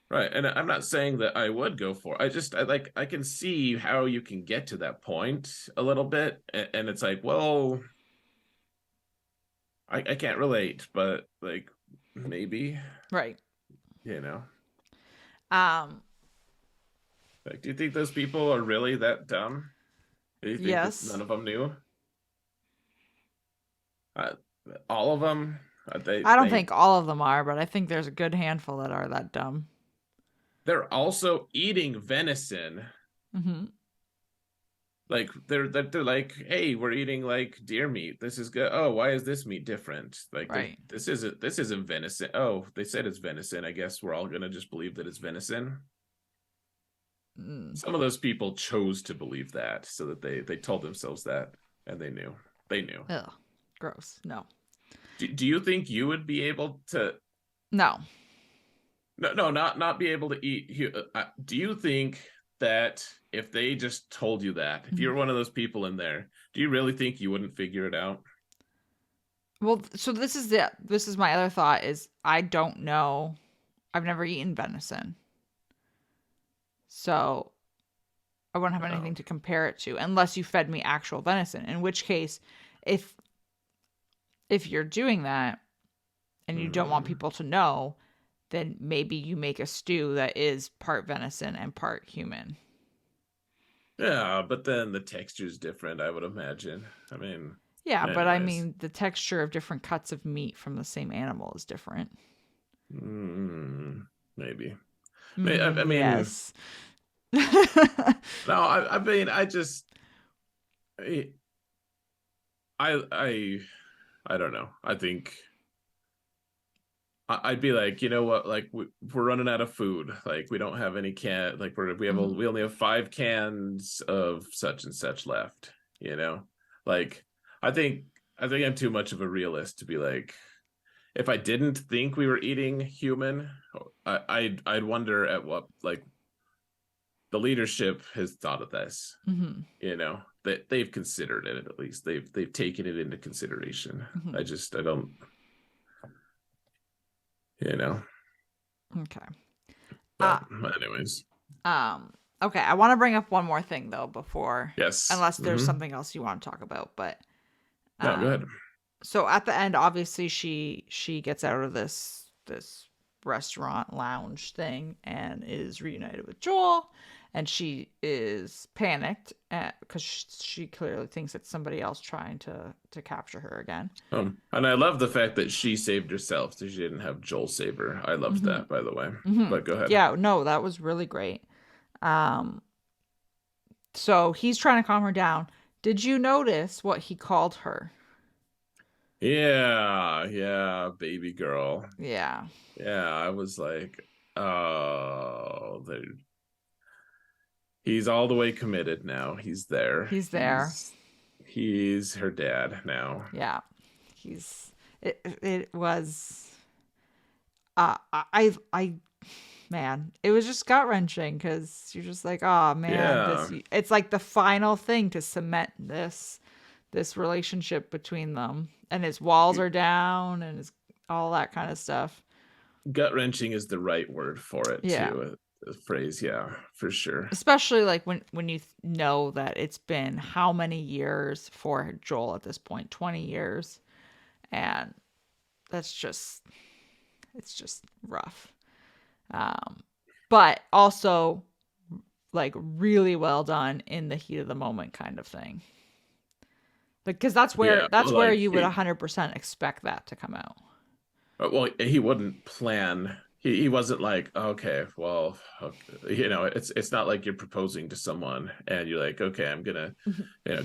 Right. And I'm not saying that I would go for it. I can see how you can get to that point a little bit. And it's like, well, I can't relate, but like maybe, Right. you know, Um. like, do you think those people are really that dumb? Do you think that Yes. none of them knew? Uh, all of them? I don't think all of them are, but I think there's a good handful that are that dumb. They're also eating venison. Hmm. Like they're like, hey, we're eating like deer meat. This is good. Oh, why is this meat different? Like Right. this isn't venison. Oh, they said it's venison. I guess we're all gonna just believe that it's venison. Mm. Some of those people chose to believe that, so that they told themselves that, and they knew. Ugh. Gross. No. Do you think you would be able to? No. No, not be able to eat. Do you think that if they just told you that, if Mhm. you're one of those people in there, do you really think you wouldn't figure it out? Well, so this is my other thought is I don't know. I've never eaten venison. So I wouldn't have Oh. anything to compare it to unless you fed me actual venison. In which case, if if you're doing that and you don't want Hmm. people to know, then maybe you make a stew that is part venison and part human. Yeah, but then the texture is different, I would imagine. I mean, Yeah, but I anyways. mean the texture of different cuts of meat from the same animal is different. Maybe. I mean, Yes. no, I mean, I, I, I don't know. I think I'd be like, you know what? Like we're running out of food. Like we don't have any Like Mhm. we only have 5 cans of such and such left. You know, like I think I'm too much of a realist to be like, if I didn't think we were eating human, I'd wonder at what like the leadership has thought of this. Mhm. That they've considered it, at least they've taken it into consideration. Mhm. I don't you know Okay. Uh but anyways. um okay, I want to bring up one more thing though before Yes. unless there's something else you want to talk about, but No, go um ahead. so at the end obviously she gets out of this restaurant lounge thing and is reunited with Joel, and she is panicked because she clearly thinks it's somebody else trying to capture her again. And I love the fact that she saved herself, so she didn't have Joel save her. I loved Hmm. that, by the way. Hmm. But go ahead. Yeah, no, that was really great. um so he's trying to calm her down. Did you notice what he called her? Yeah, yeah, baby girl. Yeah. Yeah, I was like, oh, he's all the way committed now. He's there. He's there. He's her dad now. Yeah. He's it was I man, it was just gut wrenching because you're just like, oh man, Yeah. this. It's like the final thing to cement this relationship between them, and his walls are down, and his all that kind of stuff. Gut wrenching is the right word for it Yeah, too. A phrase, yeah, for sure. especially like when you know that it's been how many years for Joel at this point, 20 years, and that's just it's just rough. Um, but also like really well done in the heat of the moment kind of thing. Because Yeah, that's where like you would 100% expect that to come out. well, he wouldn't plan. He wasn't like, okay, well, okay. It's not like you're proposing to someone and you're like, okay, I'm gonna,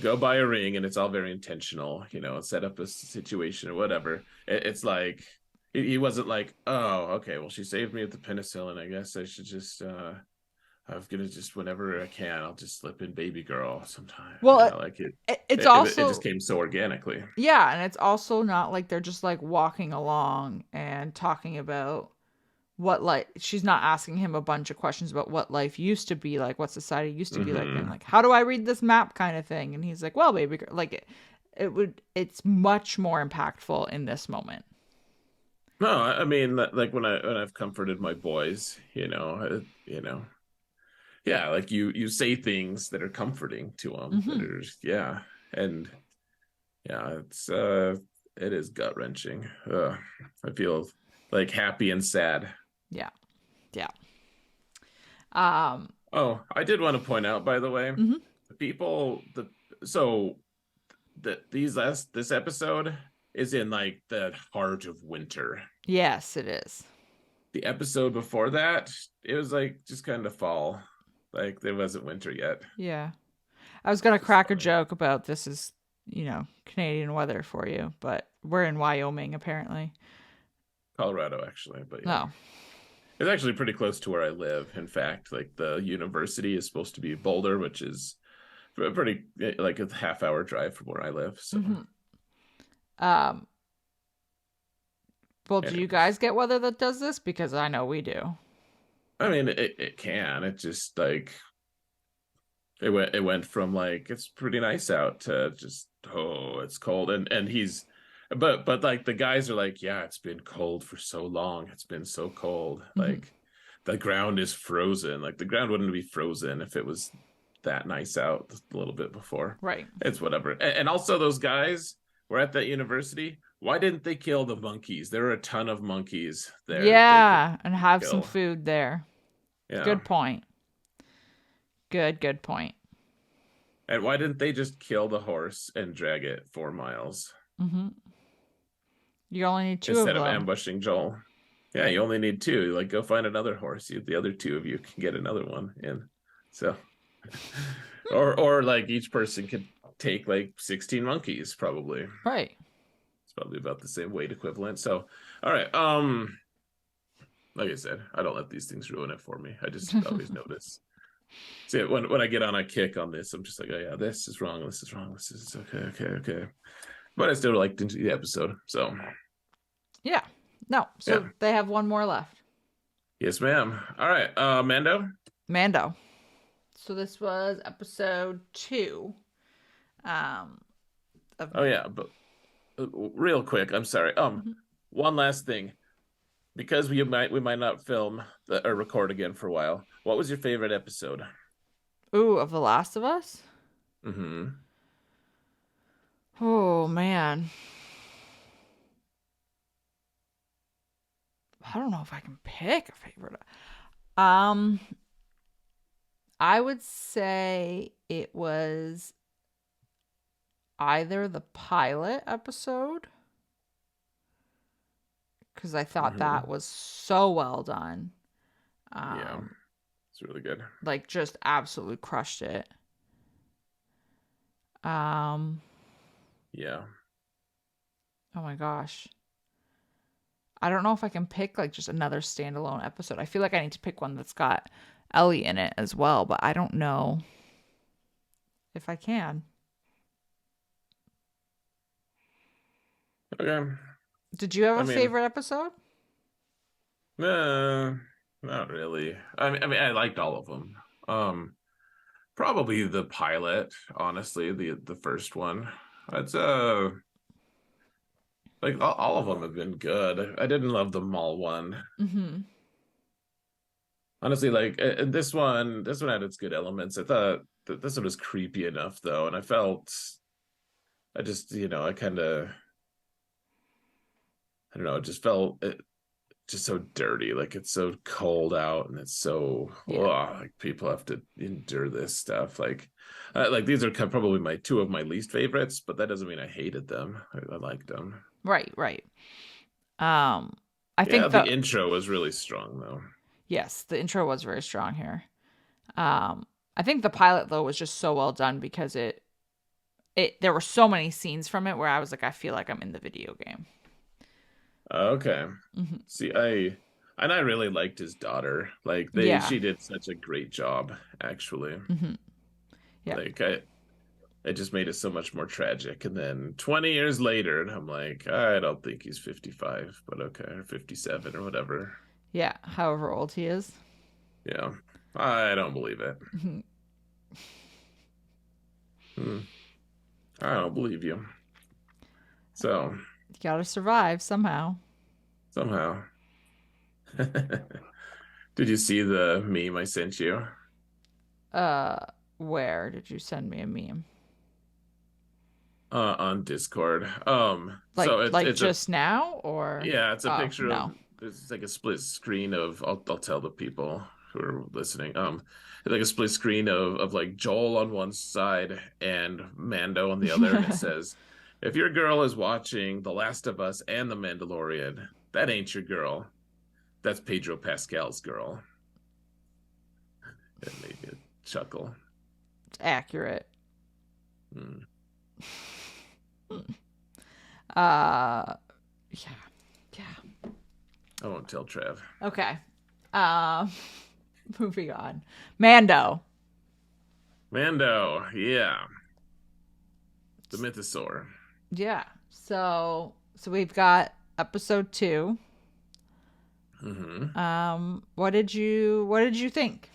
go buy a ring, and it's all very intentional, set up a situation or whatever. It's like he wasn't like, oh, okay, well, she saved me with the penicillin. I guess I should just, I'm gonna just whenever I can, I'll just slip in baby girl sometime. Well, Like it, it's it just also came so organically. yeah, and it's also not like they're just like walking along and talking about what life. She's not asking him a bunch of questions about what life used to be like, what society used to be like, and Hmm. like how do I read this map kind of thing. And he's like, well, baby girl, like it's much more impactful in this moment. No, I mean, like when I've comforted my boys, yeah, like you say things that are comforting to them, that Hmm. are yeah, and yeah, it is gut wrenching. I feel like happy and sad. Yeah, yeah. Um. Oh, I did want to point out, by the way, Mhm. the people the so that this episode is in like the heart of winter. Yes, it is. The episode before that, it was like just kind of fall. Like there wasn't winter yet. Yeah. I was gonna Just crack a funny. joke about this is, Canadian weather for you, but we're in Wyoming apparently. Colorado, actually, but yeah. No. It's actually pretty close to where I live. In fact, like the university is supposed to be Boulder, which is pretty like a half-hour drive from where I live. So, Hmm. Um. Well, do you anyways, guys get weather that does this? Because I know we do. I mean, it can. It just like it went from like it's pretty nice out to just oh it's cold, and he's but like the guys are like, yeah, it's been cold for so long, it's been so cold, Hmm. like the ground is frozen. Like the ground wouldn't be frozen if it was that nice out a little bit before. Right. It's whatever. And also those guys were at that university, why didn't they kill the monkeys? There are a ton of monkeys there that they could Yeah, and have some kill. food there. Yeah. Good point. Good point. And why didn't they just kill the horse and drag it 4 miles Hmm. You only need two of instead of them. ambushing Joel? Yeah, you only need two. Like, go find another horse. The other two of you can get another one in. So, or like each person could take like 16 monkeys. Probably, Right. it's probably about the same weight equivalent. So, all right. Like I said, I don't let these things ruin it for me. I just always notice. See, when I get on a kick on this, I'm just like, oh yeah, this is wrong. This is wrong. This is okay. Okay. Okay. But I still liked the episode. So Yeah. No. yeah, So they have one more left. yes, ma'am. All right, Mando. Mando. So this was episode 2. Um. Of. Oh yeah, but real quick, I'm sorry. Mhm. One last thing, because we might not film or record again for a while. What was your favorite episode? Ooh, of The Last of Us. Mm-hmm. Oh man. I don't know if I can pick a favorite. Um, I would say it was either the pilot episode because I thought Mm-hmm. that was so well done. Yeah, Um, it's really good. like just absolutely crushed it. Um, Yeah. oh my gosh. I don't know if I can pick like just another standalone episode. I feel like I need to pick one that's got Ellie in it as well, but I don't know if I can. Okay. Did you have I a mean, favorite episode? Uh, not really. I mean, I liked all of them. Um, Probably the pilot, honestly, the first one. It's like all of them have been good. I didn't love the mall one. Mm-hmm. Honestly, like this one had its good elements. I thought that this one was creepy enough though, and I just, I kind of, I don't know, it just felt just so dirty. Like it's so cold out, and it's so, Yeah. like people have to endure this stuff. Like these are probably my two of my least favorites, but that doesn't mean I hated them. I liked them. Right, right. Um, I Yeah, think the the intro was really strong though. yes, the intro was very strong here. Um, I think the pilot though was just so well done because it there were so many scenes from it where I was like, I feel like I'm in the video game. Okay. Hmm. See, I really liked his daughter. Like Yeah. she did such a great job, actually. Hmm. Yeah. Like it just made it so much more tragic. And then 20 years later, and I'm like, I don't think he's 55, but okay, or 57 or whatever. Yeah. However old he is. Yeah, I don't believe it. Hmm. Hmm, I don't believe you. So You gotta survive somehow. somehow, did you see the meme I sent you? Uh, where did you send me a meme? On Discord. Like So it's like it's a just now or yeah, it's a oh picture of no. it's like a split screen of I'll tell the people who are listening. It's like a split screen of like Joel on one side and Mando on the other, and it says, "If your girl is watching The Last of Us and The Mandalorian, that ain't your girl. That's Pedro Pascal's girl." It made me chuckle. It's accurate. Hmm. Uh yeah. Yeah. I won't tell Trev. Okay. Um moving on. Mando. Mando, yeah, the Mythosaur. Yeah. So we've got episode 2. Hmm. What did you think?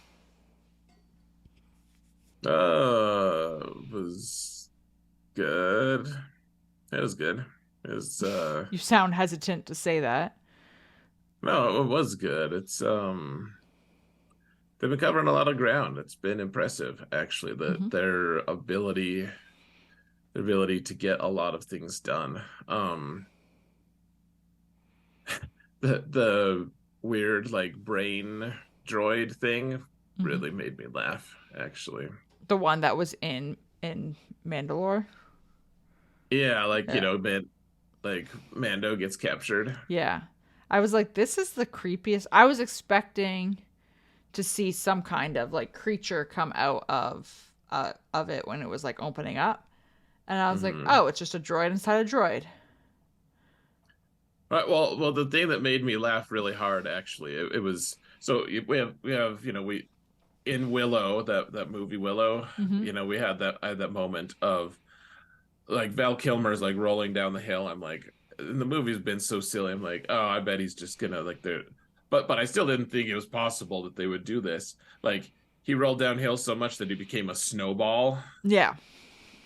Was good. It was good. It was You sound hesitant to say that. no, it was good. They've been covering a lot of ground. It's been impressive, actually. Hmm. Their ability to get a lot of things done. The weird like brain droid thing Hmm. really made me laugh, actually. The one that was in Mandalore. Yeah, like, Yeah. man, like Mando gets captured. Yeah. I was like, this is the creepiest. I was expecting to see some kind of like creature come out of it when it was like opening up. And I was like, Hmm. oh, it's just a droid inside a droid. Right, well, the thing that made me laugh really hard, actually, it was so we have we in Willow, that movie Willow, Hmm. I had that moment of like Val Kilmer's like rolling down the hill. I'm like, and the movie's been so silly. I'm like, oh, I bet he's just gonna like there, but I still didn't think it was possible that they would do this. Like he rolled downhill so much that he became a snowball, Yeah.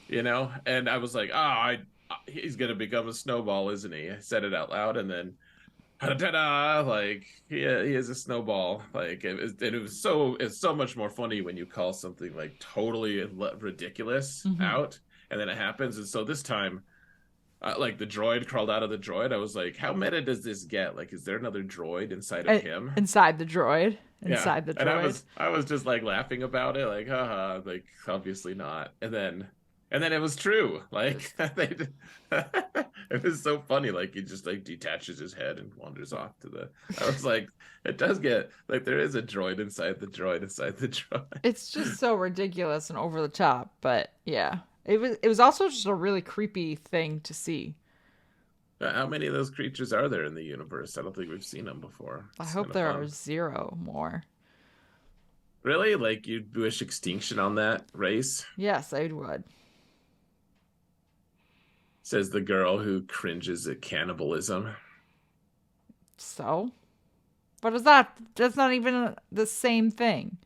and I was like, oh, I he's gonna become a snowball, isn't he? I said it out loud, and then ta-da, like he is a snowball. Like it's so much more funny when you call something like totally ridiculous Hmm. out, and then it happens. And so this time, like the droid crawled out of the droid. I was like, how meta does this get? Like, is there another droid inside of him? Inside the droid. Yeah. Inside the And I droid. was I was just like laughing about it, like, haha, like obviously not. And then it was true. Like they it was so funny. Like he just like detaches his head and wanders off to the I was like, it does get like there is a droid inside the droid inside the droid. It's just so ridiculous and over the top, but yeah. It was also just a really creepy thing to see. How many of those creatures are there in the universe? I don't think we've seen them before. I It's hope kind of there are fun. 0 more. Really? Like you'd wish extinction on that race? Yes, I would. Says the girl who cringes at cannibalism. So? What is that? That's not even the same thing.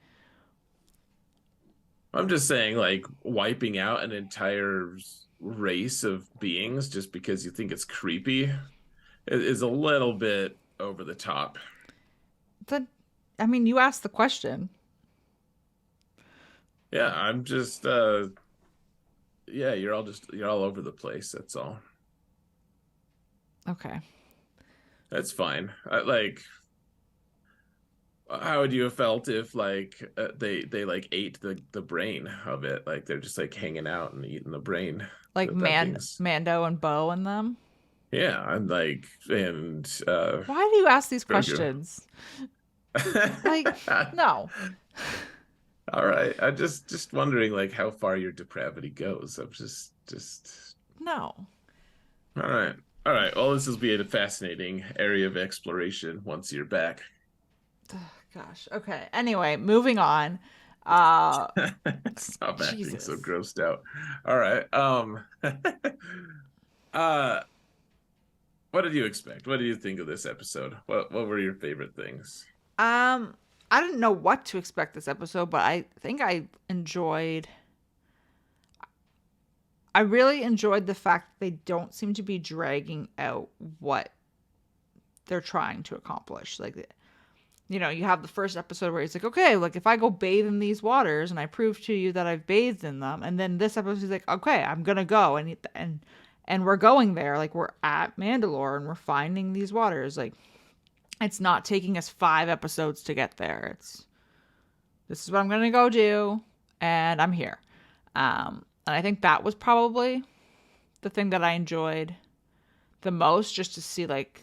I'm just saying, like, wiping out an entire race of beings just because you think it's creepy is a little bit over the top. Then, I mean, you asked the question. Yeah, I'm just yeah, you're all over the place, that's all. Okay. That's fine. Like, how would you have felt if like they like ate the brain of it? Like they're just like hanging out and eating the brain. Like That thing's Mando and Bo and them. yeah, and like and Why do you ask these Grogu. questions? Like, no. All right. I just wondering like how far your depravity goes. I'm just No. all right. All right. Well, this will be a fascinating area of exploration once you're back. Ugh, gosh. Okay. Anyway, moving on. Uh Stop acting so Jesus. grossed out. All right. uh what did you expect? What did you think of this episode? What were your favorite things? Um I didn't know what to expect this episode, but I think I really enjoyed the fact that they don't seem to be dragging out what they're trying to accomplish. Like, you know, you have the first episode where he's like, okay, like if I go bathe in these waters and I prove to you that I've bathed in them, and then this episode he's like, okay, I'm gonna go and we're going there, like we're at Mandalore and we're finding these waters. Like it's not taking us 5 episodes to get there. It's this is what I'm gonna go do, and I'm here. And I think that was probably the thing that I enjoyed the most, just to see like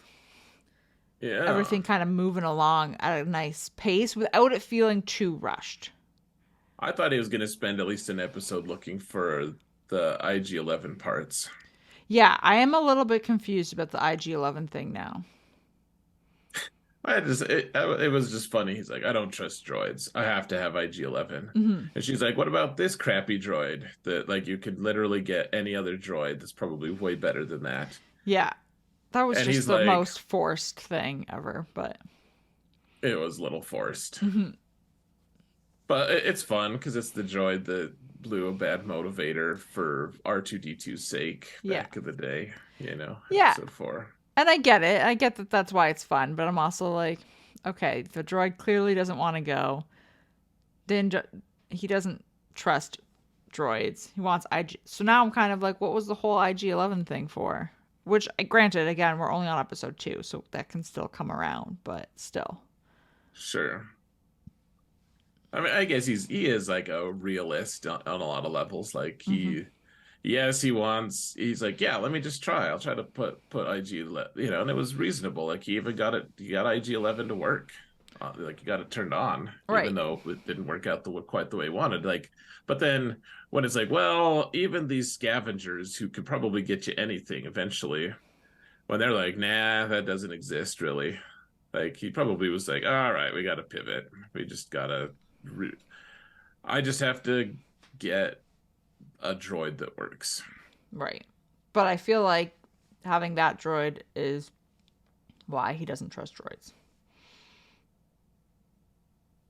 Yeah. everything kind of moving along at a nice pace without it feeling too rushed. I thought he was going to spend at least an episode looking for the IG-11 parts. Yeah, I am a little bit confused about the IG-11 thing now. It was just funny. He's like, I don't trust droids. I have to have IG-11. Hmm. And she's like, what about this crappy droid that like you could literally get any other droid that's probably way better than that. Yeah, that was And just he's the like, most forced thing ever, but it was a little forced. mhm. But it's fun because it's the droid that blew a bad motivator for R2D2's sake Yeah. back in the day, Yeah, episode 4. and I get it. I get that that's why it's fun, but I'm also like, okay, the droid clearly doesn't want to go. Then he doesn't trust droids. He wants IG. So now I'm kind of like, what was the whole IG-11 thing for? Which, granted, again, we're only on episode 2, so that can still come around, but still. Sure. I mean, I guess he is like a realist on a lot of levels. Like Hmm. yes, he's like, yeah, let me just try. I'll try to put IG, and it was reasonable. Like he got IG-11 to work. Like he got it turned on, even Right. though it didn't work out quite the way he wanted. Like, but then when it's like, well, even these scavengers who could probably get you anything eventually, when they're like, nah, that doesn't exist really. Like he probably was like, all right, we got to pivot. We just gotta. I just have to get a droid that works. Right. But I feel like having that droid is why he doesn't trust droids.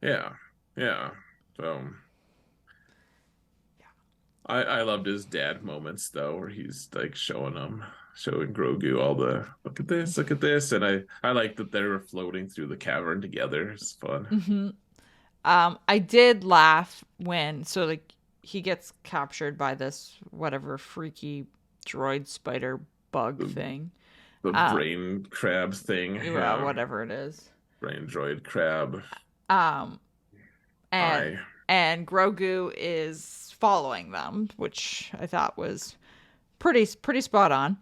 Yeah, yeah. So I loved his dad moments though, where he's like showing Grogu all the look at this, and I like that they were floating through the cavern together. It's fun. Hmm. I did laugh when like he gets captured by this whatever freaky droid spider bug The, thing. the Um, brain crab thing, yeah, yeah, whatever it is. brain droid crab Um, and eye. and Grogu is following them, which I thought was pretty spot on.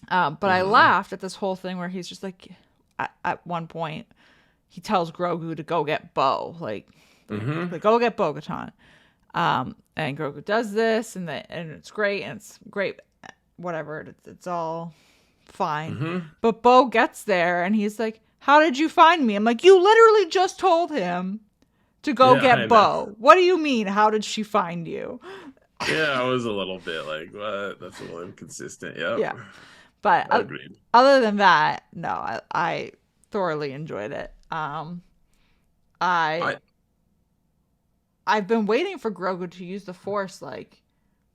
But I Hmm. laughed at this whole thing where he's just like, at one point, he tells Grogu to go get Bo, Hmm. like go get Bo-Katan. And Grogu does this, and it's great, and it's great, whatever. It's all fine. Hmm. But Bo gets there, and he's like, "How did you find me?" I'm like, "You literally just told him to go Yeah, I get know. Bo. What do you mean? How did she find you?" Yeah, I was a little bit like, what? That's a little inconsistent. Yep. Yeah, but Agreed. other than that, no, I thoroughly enjoyed it. I I I've been waiting for Grogu to use the Force like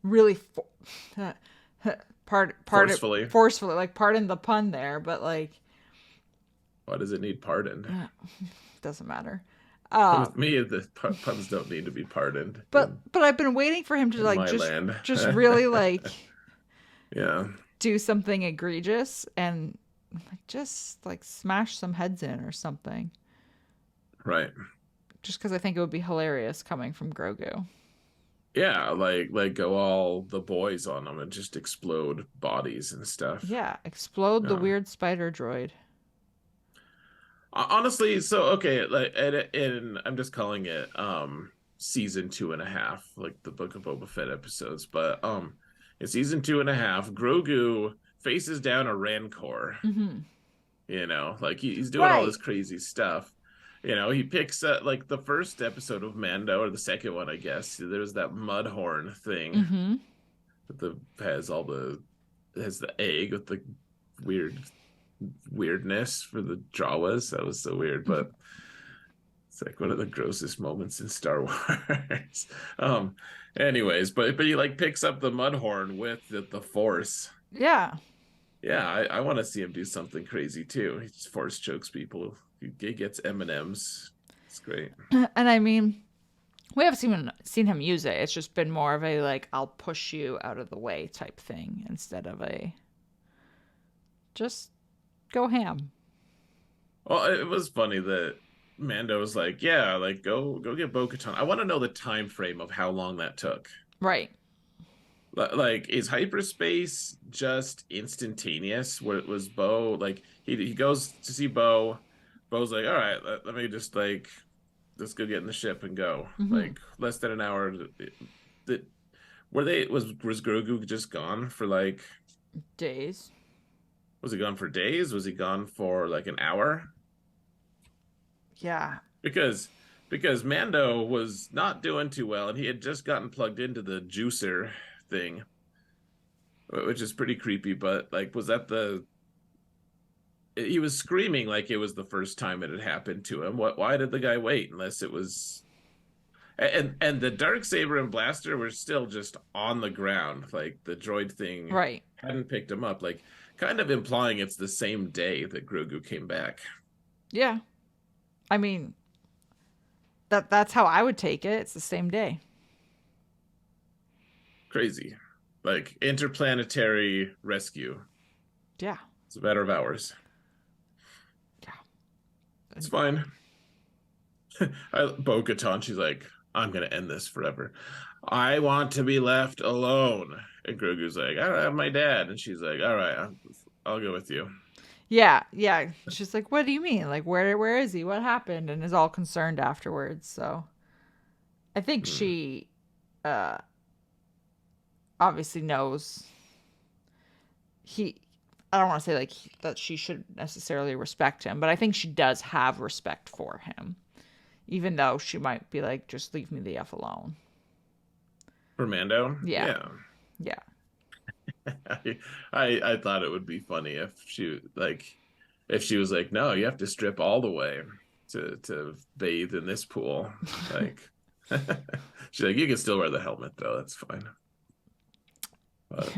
really forcefully. forcefully, like pardon the pun there, but like Why does it need pardoned? doesn't matter. With me, the puns don't need to be pardoned But I've been waiting for him to in like my land. just really like Yeah, do something egregious and like just like smash some heads in or something. right. Just because I think it would be hilarious coming from Grogu. Yeah, like go all the boys on them and just explode bodies and stuff. Yeah, explode the Yeah. weird spider droid. Honestly, so okay, like and I'm just calling it season 2.5, like the Book of Boba Fett episodes. But in season 2.5, Grogu faces down a Rancor. Mm-hmm. Like he's doing all this Right. crazy stuff. He picks like the first episode of Mando, or the second one, I guess. There's that Mudhorn thing Mm-hmm. that the has all the has the egg with the weird weirdness for the Jawas. That was so weird, but it's like one of the grossest moments in Star Wars. Anyways, but he like picks up the Mudhorn with the Force. Yeah. Yeah, I want to see him do something crazy too. He just Force chokes people. He gets M&Ms. It's great. And I mean, we haven't seen him use it. It's just been more of a like I'll push you out of the way type thing instead of a just go ham. Well, it was funny that Mando was like, "Yeah, like go get Bo-Katan." I want to know the time frame of how long that took. Right. Like, is hyperspace just instantaneous? What was Bo like? He goes to see Bo. Bo's like, "All right, let me just like let's go get in the ship and go." Mm-hmm. Like less than an hour. That were they was Grogu just gone for like Days. was he gone for days? Was he gone for like an hour? Yeah. Because Mando was not doing too well, and he had just gotten plugged into the juicer thing, which is pretty creepy. But like, was that the he was screaming like it was the first time it had happened to him? Why did the guy wait unless it was? And the dark saber and blaster were still just on the ground, like the droid thing Right. hadn't picked him up, like kind of implying it's the same day that Grogu came back. Yeah. I mean, that's how I would take it. It's the same day. Crazy, like interplanetary rescue. Yeah. It's a matter of hours. Yeah. It's fine. Bo-Katan, she's like, I'm gonna end this forever. I want to be left alone. And Grogu's like, I don't have my dad. And she's like, all right, I'll go with you. Yeah, yeah. She's like, "What do you mean? Like, where is he? What happened?" And is all concerned afterwards. So I think Hmm. she uh obviously knows he. I don't want to say like that she should necessarily respect him, but I think she does have respect for him, even though she might be like, "Just leave me the f alone." For Mando, Yeah, yeah. yeah, I thought it would be funny if she was like, no, you have to strip all the way to bathe in this pool. Like she's like, you can still wear the helmet though, that's fine. But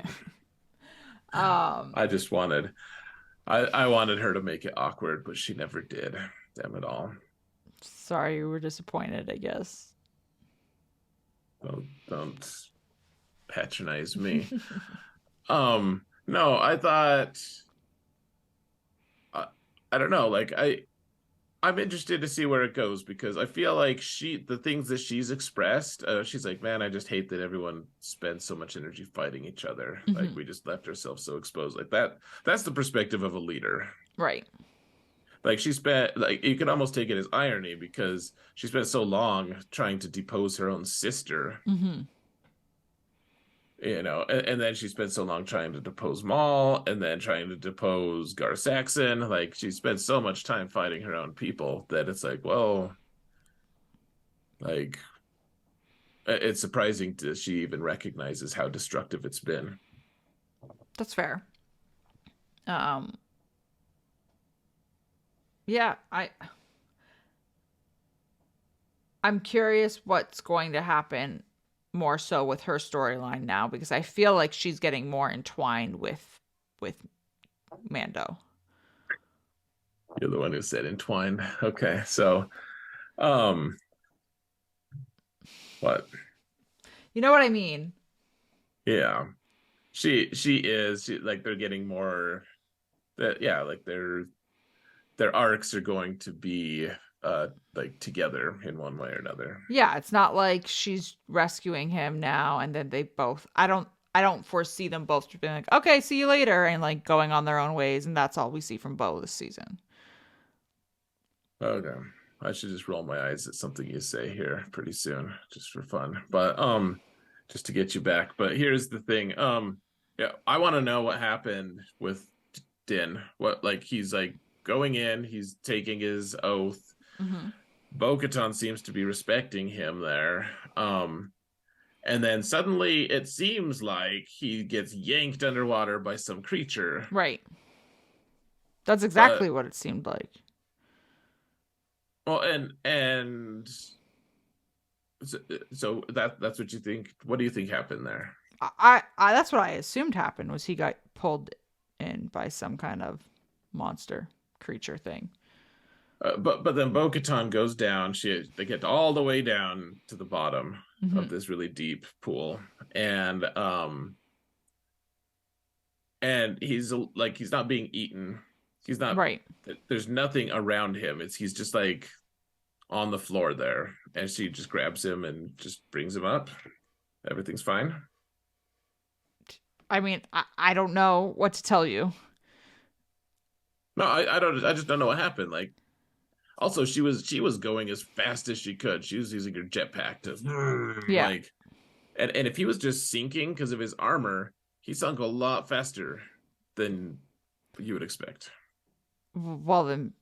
um, I just wanted I wanted her to make it awkward, but she never did. Damn it all. sorry you were disappointed. I guess. Don't patronize me. No, I thought I, I don't know, like I'm interested to see where it goes because I feel like the things that she's expressed, she's like, man, I just hate that everyone spends so much energy fighting each other. Like Hmm. we just left ourselves so exposed. Like that's the perspective of a leader. Right. Like she spent, like you could almost take it as irony because she spent so long trying to depose her own sister, Hmm. and then she spent so long trying to depose Maul and then trying to depose Gar Saxon. Like she spent so much time fighting her own people that it's like, well, like it's surprising that she even recognizes how destructive it's been. That's fair. Um, Yeah, I'm curious what's going to happen more so with her storyline now, because I feel like she's getting more entwined with Mando. You're the one who said entwined. Okay, so um, what? You know what I mean? Yeah, she is like they're getting more that yeah, like their arcs are going to be like together in one way or another. Yeah, it's not like she's rescuing him now and then they both I don't foresee them both just being like, "Okay, see you later," and like going on their own ways, and that's all we see from Bo this season. Okay. I should just roll my eyes at something you say here pretty soon, just for fun. But just to get you back. But here's the thing. Yeah, I want to know what happened with Din. What like he's like going in, he's taking his oath. Mhm. Bo-Katan seems to be respecting him there. And then suddenly it seems like he gets yanked underwater by some creature. Right. That's exactly But what it seemed like. well, and so that's what you think. What do you think happened there? I that's what I assumed happened was he got pulled in by some kind of monster creature thing. But then Bo-Katan goes down. They get all the way down to the bottom of Mhm. this really deep pool, and and he's like he's not being eaten. He's not. Right. There's nothing around him. He's just like on the floor there, and she just grabs him and just brings him up. Everything's fine. I mean, I don't know what to tell you. No, I don't. I just don't know what happened. Like also, she was going as fast as she could. She was using her jetpack to Yeah. like, and if he was just sinking because of his armor, he sunk a lot faster than you would expect. Well, then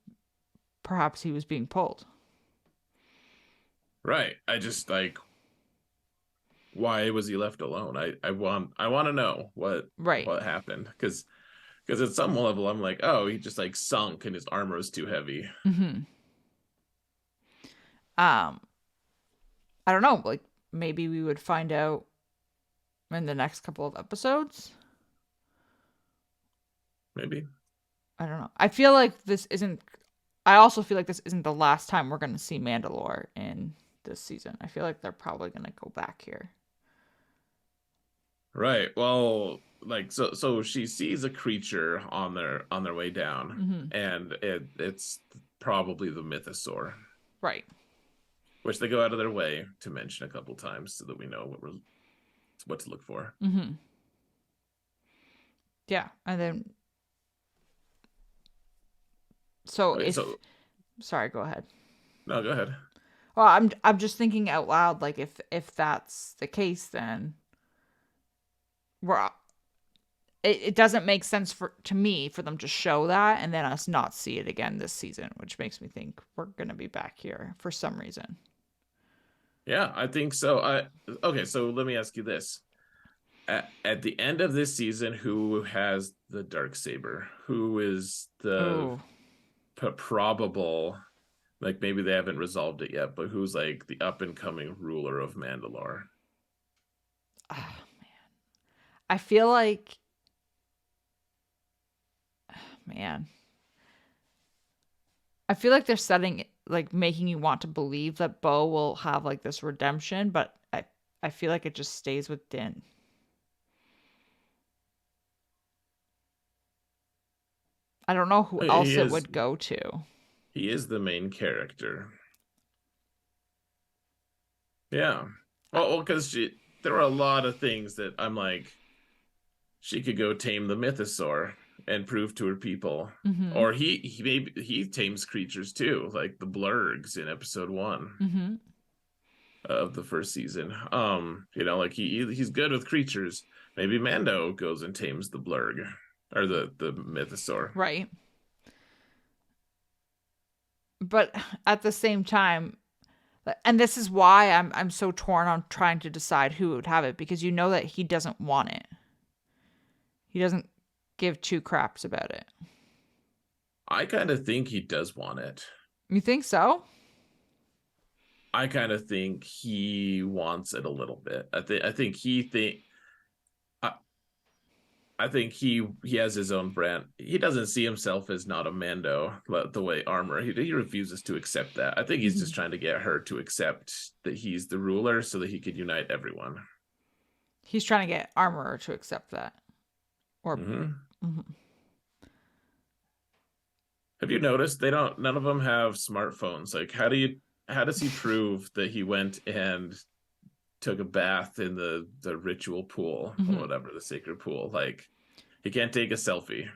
perhaps he was being pulled. Right. I just like why was he left alone? I want to know Right. what happened because at some level I'm like, oh, he just like sunk and his armor was too heavy. Mhm. Um, I don't know. Like maybe we would find out in the next couple of episodes. Maybe. I don't know. I feel like this isn't. I also feel like this isn't the last time we're going to see Mandalore in this season. I feel like they're probably going to go back here. Right. Well, like so she sees a creature on their way down, Hmm. and it's probably the mythosaur, Right. which they go out of their way to mention a couple times so that we know what to look for. Hmm. Yeah. And then, so Okay, if, so sorry, go ahead. no, go ahead. Well, I'm just thinking out loud. Like if that's the case, then we're it doesn't make sense for to me for them to show that and then us not see it again this season, which makes me think we're gonna be back here for some reason. Yeah, I think so. I okay, so let me ask you this. At the end of this season, who has the dark saber? Who is the Oh, probable like maybe they haven't resolved it yet, but who's like the up and coming ruler of Mandalore? ah, I feel like man, I feel like they're setting like making you want to believe that Bo will have like this redemption, but I feel like it just stays with Din. I don't know who He else it is would go to. he is the main character. Yeah. Well, because she there were a lot of things that I'm like she could go tame the mythosaur and prove to her people. Mm-hmm. Or he maybe he tames creatures too, like the blurgs in episode 1 Mm-hmm. of the first season. Like he's good with creatures. Maybe Mando goes and tames the blurg or the mythosaur. Right. But at the same time, and this is why I'm so torn on trying to decide who would have it, because you know that he doesn't want it. He doesn't give two craps about it. I kind of think he does want it. You think so? I kind of think he wants it a little bit. I, I think he has his own brand. He doesn't see himself as not a Mando the way Armor. He refuses to accept that. I think he's Mhm. just trying to get her to accept that he's the ruler so that he could unite everyone. He's trying to get Armorer to accept that. Or Hmm. mhm. Have you noticed they don't? None of them have smartphones. Like, how do you? How does he prove that he went and took a bath in the ritual pool or Mhm. whatever, the sacred pool? Like, he can't take a selfie. How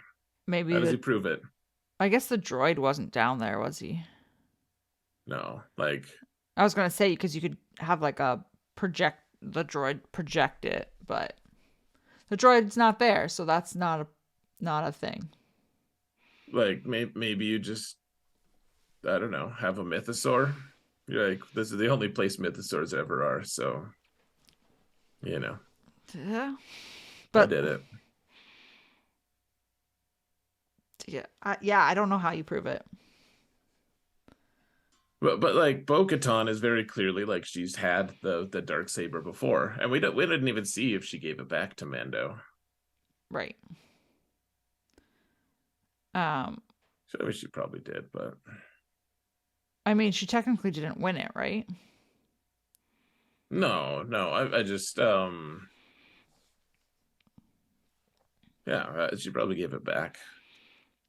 Maybe does he the prove it? I guess the droid wasn't down there, was he? No, like, I was gonna say because you could have like a project the droid project it, but the droid's not there, so that's not a thing. maybe you just, I don't know, have a mythosaur. You're like, this is the only place mythosaurs ever are. So, you know, Yeah, I but did it. yeah, yeah, I don't know how you prove it. But like Bo-Katan is very clearly like she's had the dark saber before, and we didn't even see if she gave it back to Mando. Right. Um, So I mean, she probably did, but I mean, she technically didn't win it, right? no, no. I just yeah, she probably gave it back.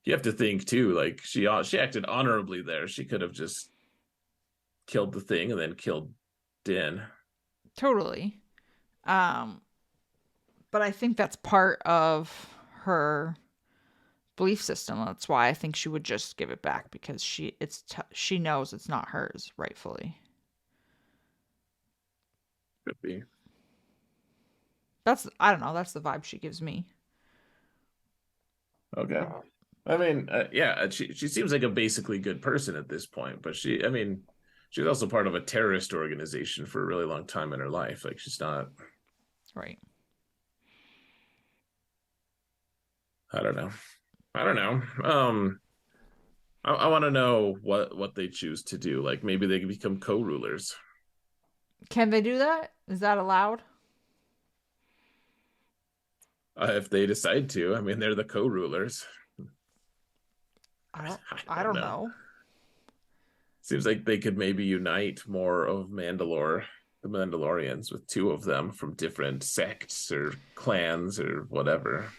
You have to think too, like she acted honorably there. She could have just killed the thing and then killed Din. Totally. Um, but I think that's part of her belief system. That's why I think she would just give it back because she knows it's not hers rightfully. Could be. That's I don't know. That's the vibe she gives me. Okay. I mean, yeah, she seems like a basically good person at this point, but I mean, she's also part of a terrorist organization for a really long time in her life. Like she's not, Right. I don't know. I don't know. I want to know what they choose to do. Like maybe they can become co-rulers Can they do that? Is that allowed? if they decide to. I mean, they're the co-rulers. I don't I I don't don't know. know. Seems like they could maybe unite more of the Mandalorians, with two of them from different sects or clans or whatever.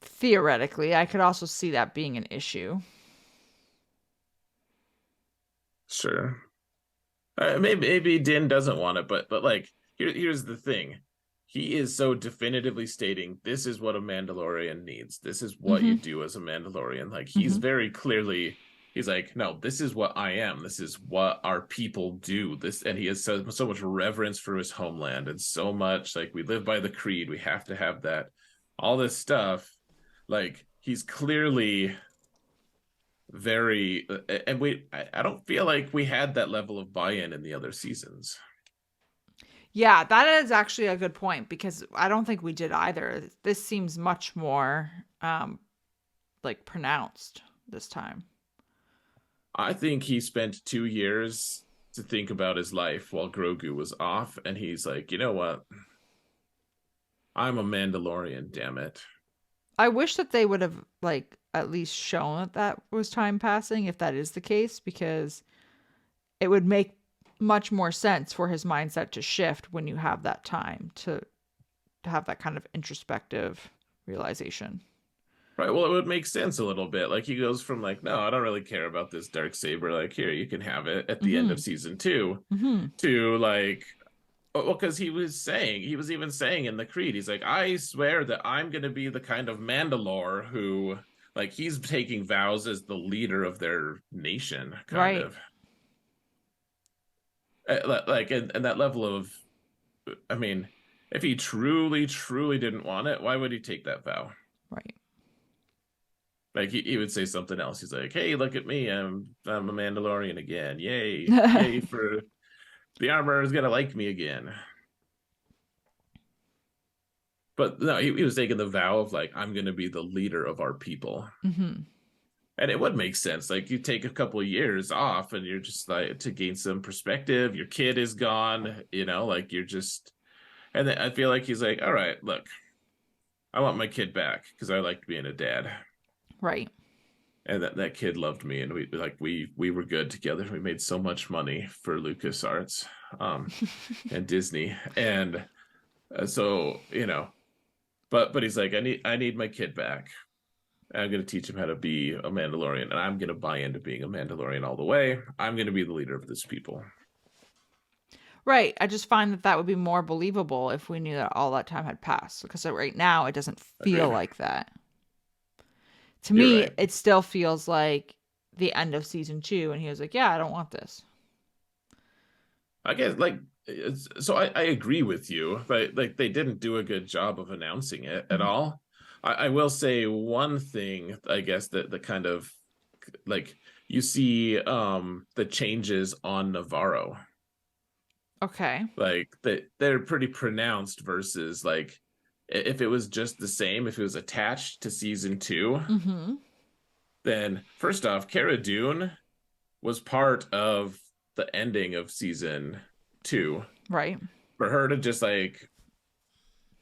Theoretically, I could also see that being an issue. Sure. Maybe Din doesn't want it, but like here's the thing. He is so definitively stating this is what a Mandalorian needs. This is what you Mhm. do as a Mandalorian. Like he's Mhm. very clearly he's like, no, this is what I am. This is what our people do. This and he has so much reverence for his homeland and so much like we live by the creed. We have to have that. All this stuff. Like he's clearly very and I don't feel like we had that level of buy-in in the other seasons. Yeah, that is actually a good point because I don't think we did either. This seems much more like pronounced this time. I think he spent 2 years to think about his life while Grogu was off, and he's like, you know what? I'm a Mandalorian, damn it. I wish that they would have like at least shown that that was time passing if that is the case because it would make much more sense for his mindset to shift when you have that time to have that kind of introspective realization. Right. Well, it would make sense a little bit. Like he goes from like, no, I don't really care about this dark saber. Like, here, you can have it at the end of Mhm. season two, Mhm. to like, well, because he was even saying in the creed, he's like, I swear that I'm going to be the kind of Mandalore who, like, he's taking vows as the leader of their nation, kind Right. of. Like, and that level of, I mean, if he truly, truly didn't want it, why would he take that vow? Right. Like he would say something else. He's like, "Hey, look at me! I'm a Mandalorian again! Yay! Yay for the armor is gonna like me again!" but no, he was taking the vow of like, I'm going to be the leader of our people. Mm-hmm. And it would make sense. Like you take a couple of years off and you're just like to gain some perspective. Your kid is gone, like you're just, and then I feel like he's like, all right, look, I want my kid back because I liked being a dad. Right. And that kid loved me, and we were good together. We made so much money for LucasArts, and Disney, and so but he's like, I need my kid back. I'm going to teach him how to be a Mandalorian, and I'm going to buy into being a Mandalorian all the way. I'm going to be the leader of this people. Right. I just find that would be more believable if we knew that all that time had passed. Because right now, it doesn't feel Agreed. like that. To You're me, right. it still feels like the end of season 2, and he was like, "Yeah, I don't want this." I guess so I agree with you, but like they didn't do a good job of announcing it at Mhm. all. I will say one thing, I guess, that the kind of like you see the changes on Navarro. Okay. Like they're pretty pronounced versus like if it was just the same, if it was attached to season two, Mm-hmm. then first off, Cara Dune was part of the ending of season two. Right. For her to just like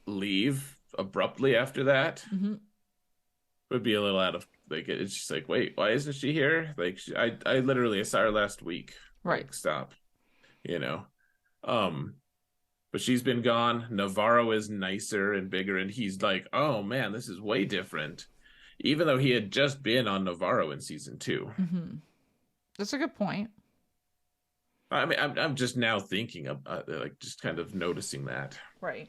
leave abruptly after that Mm-hmm. would be a little out of like it's just like, wait, why isn't she here? Like I literally saw her last week. Right. Like stop, you know. Um but she's been gone. Navarro is nicer and bigger, and he's like, oh man, this is way different. Even though he had just been on Navarro in season two. Mm-hmm. That's a good point. I mean, I'm just now thinking of like just kind of noticing that. Right.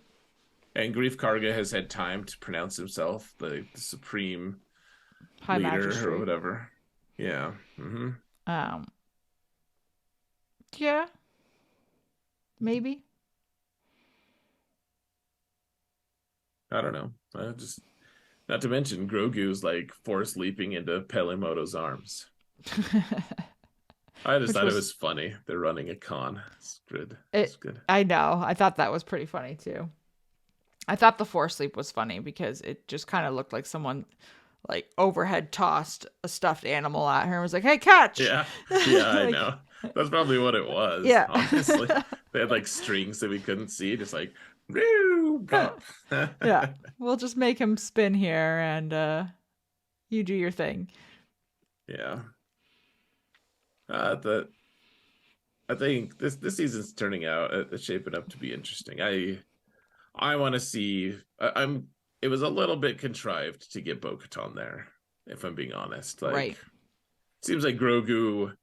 And Grief Karga has had time to pronounce himself the supreme High leader or Magistrate. whatever. Yeah. Um. Yeah. Maybe. I don't know. Just not to mention Grogu's like force leaping into Pelimoto's arms. I just Which thought it was was funny. They're running a con. It's good. It's it. good. I know. I thought that was pretty funny too. I thought the force sleep was funny because it just kind of looked like someone like overhead tossed a stuffed animal at her and was like, "Hey, catch!" Yeah. Yeah, I Like, know. That's probably what it was, yeah, honestly. They had like strings that we couldn't see, just like woo, drop. yeah. We'll just make him spin here, and you do your thing. Yeah. The I think this season's turning out it's shaping up to be interesting. I want to see. I'm. It was a little bit contrived to get Bo-Katan there, if I'm being honest. Like, Right. seems like Grogu,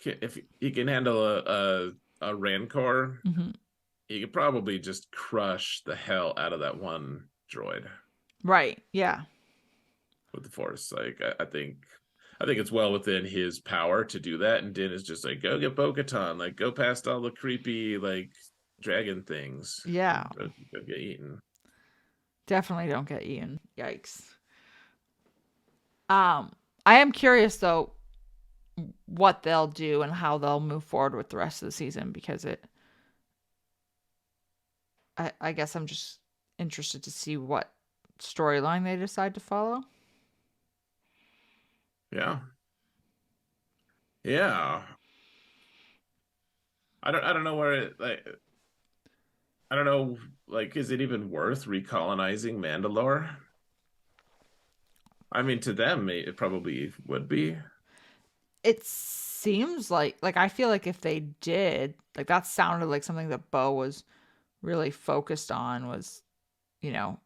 if he can handle a Rancor, Hmm. he could probably just crush the hell out of that one droid Right. Yeah. with the Force. Like, I think it's well within his power to do that. And Din is just like, go get Bo-Katan, like go past all the creepy like dragon things, Yeah. go get eaten. Definitely don't get eaten. Yikes. I am curious though what they'll do and how they'll move forward with the rest of the season because I guess I'm just interested to see what storyline they decide to follow. Yeah, yeah. I don't know where it like. I don't know. Like, is it even worth recolonizing Mandalore? I mean, to them, it probably would be. It seems like I feel like if they did, like that sounded like something that Bo was really focused on was,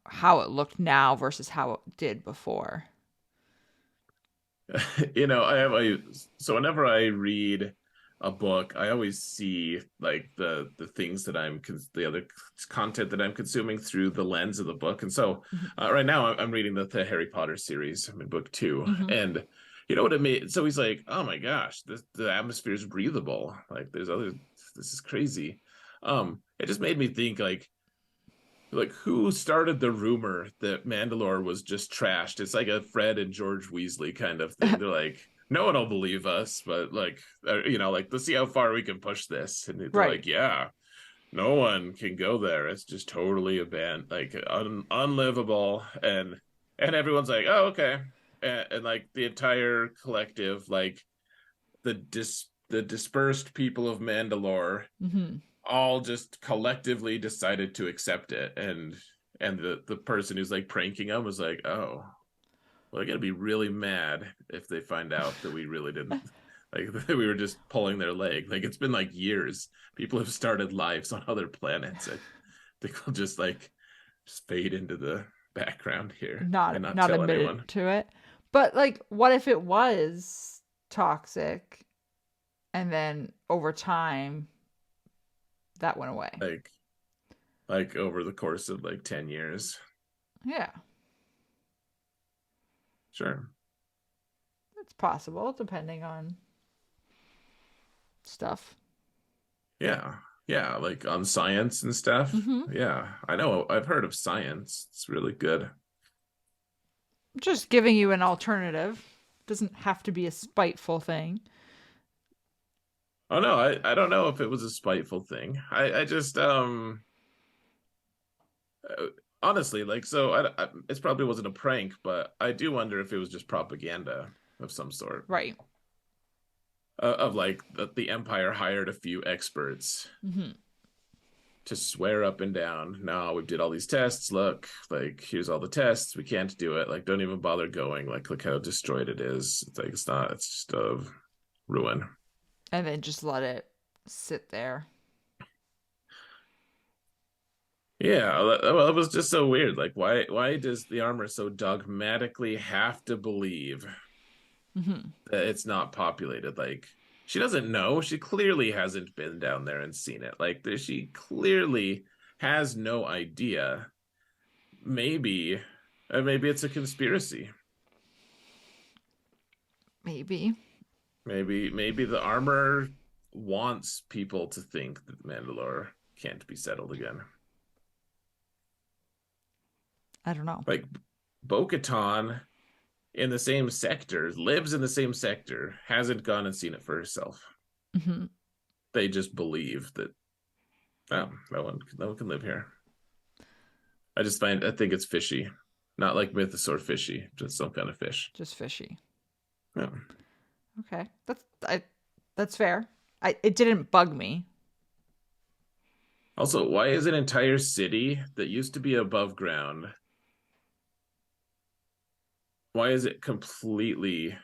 how it looked now versus how it did before. I have so whenever I read a book, I always see like the things that the other content that I'm consuming through the lens of the book. And so right now I'm reading the Harry Potter series. I'm in book two, Mm-hmm. and you know what it made. So he's like, "Oh my gosh, the atmosphere is breathable. Like there's other. This is crazy." It just made me think like who started the rumor that Mandalore was just trashed? It's like a Fred and George Weasley kind of thing. They're like, no one will believe us, but like, like let's see how far we can push this. And they're Right. like, yeah. no one can go there. It's just totally abandoned, like unlivable. And everyone's like, oh, okay. And like the entire collective, like the dispersed people of Mandalore, Mm-hmm. all just collectively decided to accept it. And the person who's like pranking them was like, oh, well, they're gonna be really mad if they find out that we really didn't, like, that we were just pulling their leg. Like, it's been like years. People have started lives on other planets. I think we'll just fade into the background here and not Not tell admitted anyone. to it. But like, what if it was toxic, and then over time that went away? Like like over the course of like 10 years. Yeah, Sure. it's possible depending on stuff. Yeah. Yeah, like on science and stuff. Mm-hmm. Yeah. I know I've heard of science. It's really good. Just giving you an alternative. Doesn't have to be a spiteful thing. Oh no, I don't know if it was a spiteful thing. I just uh, honestly, like, so it probably wasn't a prank, but I do wonder if it was just propaganda of some sort. Right. Of like the Empire hired a few experts Mm-hmm. to swear up and down, no, we did all these tests. Look, like, here's all the tests. We can't do it. Like, don't even bother going. Like, look how destroyed it is. It's like, it's not, it's just a ruin. And then just let it sit there. Yeah, well, it was just so weird. Like, why does the armor so dogmatically have to believe Mm-hmm. that it's not populated? Like, she doesn't know. She clearly hasn't been down there and seen it. Like, she clearly has no idea. Maybe, maybe it's a conspiracy. Maybe. Maybe the armor wants people to think that Mandalore can't be settled again. I don't know. Like, Bo-Katan in the same sector, lives in the same sector, hasn't gone and seen it for herself. Mm-hmm. They just believe that, oh, no one can live here. I think it's fishy. Not like mythosaur fishy, just some kind of fish. Just fishy. Yeah. Okay. That's fair. It didn't bug me. Also, why is an entire city that used to be above ground, why is it completely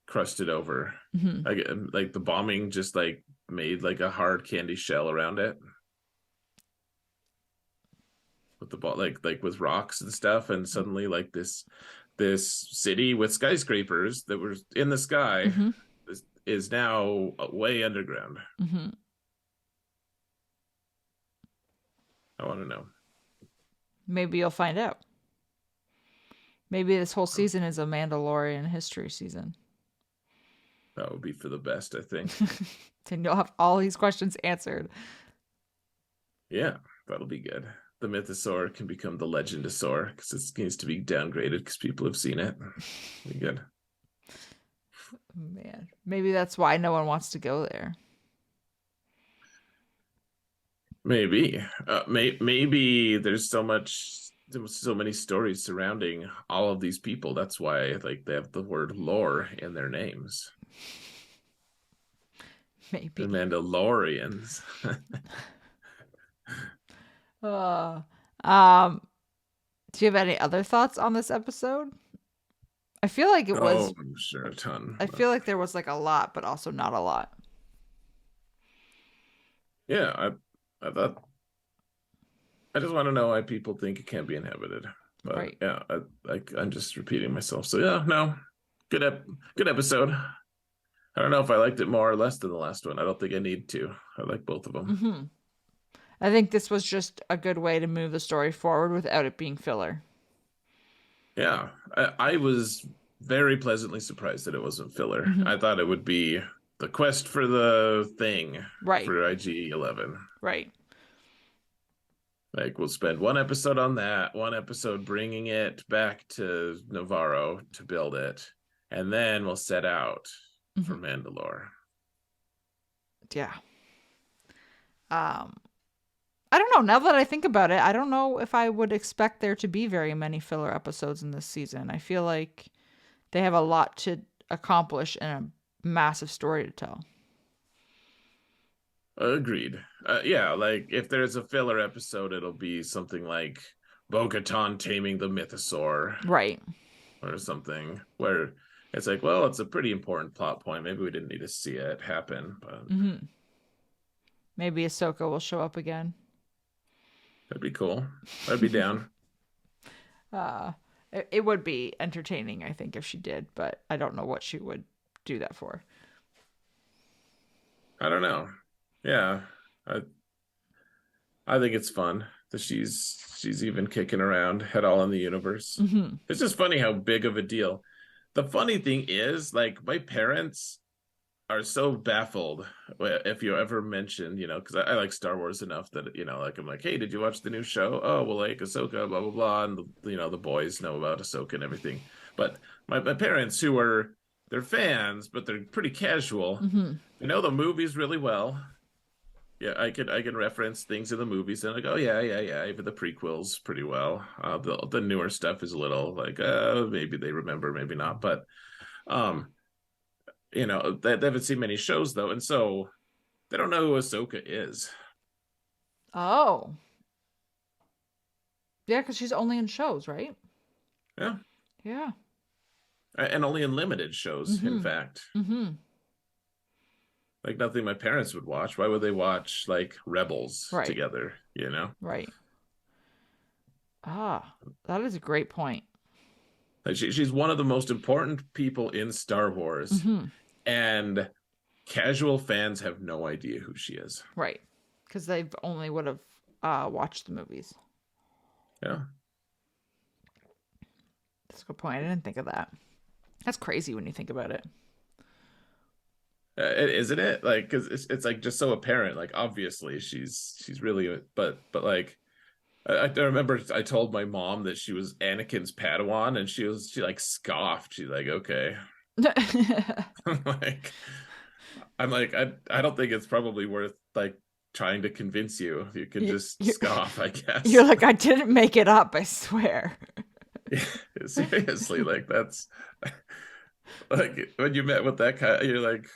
crusted over? Mm-hmm. Like the bombing just like made like a hard candy shell around it with the ball, like with rocks and stuff, and suddenly like this city with skyscrapers that were in the sky Mm-hmm. is now way underground. Mm-hmm. I want to know. Maybe you'll find out. Maybe this whole season is a Mandalorian history season. That would be for the best, I think. Then you'll have all these questions answered. Yeah, that'll be good. The mythosaur can become the legendosaur because it needs to be downgraded because people have seen it. Be good. Man, maybe that's why no one wants to go there. Maybe. Maybe there's so many stories surrounding all of these people. That's why like they have the word lore in their names. The Maybe. Mandalorians. Uh, um, do you have any other thoughts on this episode? I feel like it Oh, was. I'm sure a ton. I feel like there was like a lot, but also not a lot. Yeah, I thought I just want to know why people think it can't be inhabited. But Right. yeah, I'm just repeating myself. So yeah, no, good good episode. I don't know if I liked it more or less than the last one. I don't think I need to. I like both of them. Mm-hmm. I think this was just a good way to move the story forward without it being filler. Yeah, I was very pleasantly surprised that it wasn't filler. Mm-hmm. I thought it would be the quest for the thing Right. for IG-11. Right. Like, we'll spend one episode on that, one episode bringing it back to Navarro to build it, and then we'll set out Mm-hmm. for Mandalore. Yeah. Um, I don't know. Now that I think about it, I don't know if I would expect there to be very many filler episodes in this season. I feel like they have a lot to accomplish and a massive story to tell. Agreed. Yeah, like if there's a filler episode, it'll be something like Bo-Katan taming the mythosaur Right. or something where it's like, well, it's a pretty important plot point. Maybe we didn't need to see it happen, but Hmm. Maybe Ahsoka will show up again. that'd be cool. I'd be down. Uh, it would be entertaining, I think, if she did, but I don't know what she would do that for. I don't know. Yeah, I I think it's fun that she's even kicking around at all in the universe. Hmm. It's just funny how big of a deal. The funny thing is, like, my parents are so baffled if you ever mention, because I like Star Wars enough that, like, I'm like, hey, did you watch the new show? Oh, well, like Ahsoka, blah, blah, blah. And, the boys know about Ahsoka and everything. But my parents, who are, they're fans, but they're pretty casual, Hmm. they know the movies really well. Yeah, I can reference things in the movies and like, oh yeah, yeah, yeah, even the prequels pretty well. The newer stuff is a little like, maybe they remember, maybe not. But um, they haven't seen many shows though, and so they don't know who Ahsoka is. Oh. Yeah, because she's only in shows, right? Yeah, Yeah. and only in limited shows, in Hmm. fact. Hmm. Like nothing my parents would watch. Why would they watch like Rebels Right. together? Right. Ah, that is a great point. Like she's one of the most important people in Star Wars, Hmm. and casual fans have no idea who she is. Right. Because they've only would have watched the movies. Yeah. That's a good point. I didn't think of that. That's crazy when you think about it. Isn't it? Like, because it's like just so apparent. Like, obviously, she's really, but like, I remember I told my mom that she was Anakin's Padawan, and she like scoffed. She's like, okay, I'm like, I don't think it's probably worth like trying to convince you. You can you, just you, scoff, I you're guess. like, I didn't make it up, I swear. Seriously, like that's like when you met with that guy, you're like,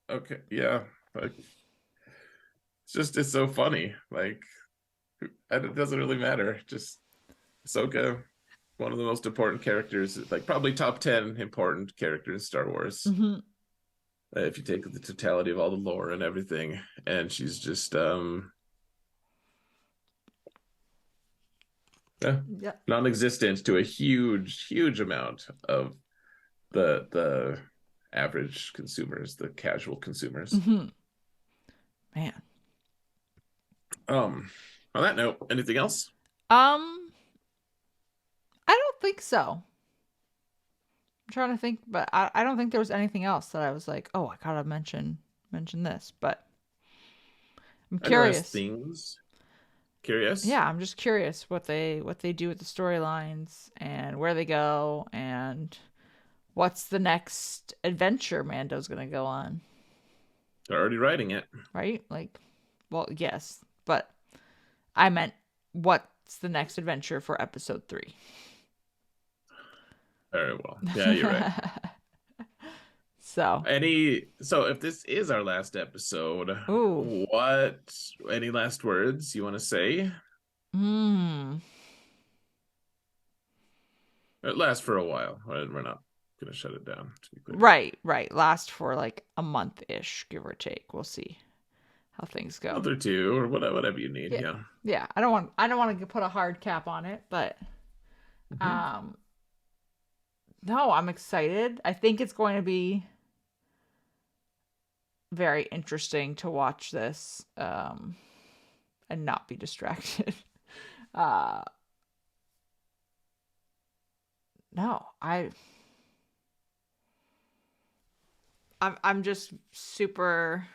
okay, yeah, like it's so funny. Like, and it doesn't really matter. Just Ahsoka, one of the most important characters, like probably top 10 important characters in Star Wars. Hmm. If you take the totality of all the lore and everything, and she's just yeah, Yeah. non-existent to a huge, huge amount of the average consumers, the casual consumers. Hmm. Man. Um, on that note, anything else? Um, I don't think so. I'm trying to think, but I don't think there was anything else that I was like, oh, I gotta mention this. But I'm Any last curious. things? Curious? Yeah, I'm just curious what they do with the storylines and where they go and what's the next adventure Mando's gonna go on, They're already writing it. right? Like, well, yes, but I meant what's the next adventure for episode 3? Very well. Yeah, you're right. So, So if this is our last episode, ooh, what any last words you want to say? hmm, It lasts for a while. We're not gonna shut it down, to be clear. right, last for like a month ish, give or take. We'll see how things A go. month or two, or whatever you need. Yeah, Yeah. yeah. I don't want to put a hard cap on it, but Mhm. um, no, I'm excited. I think it's going to be very interesting to watch this and not be distracted. uh no, I'm just super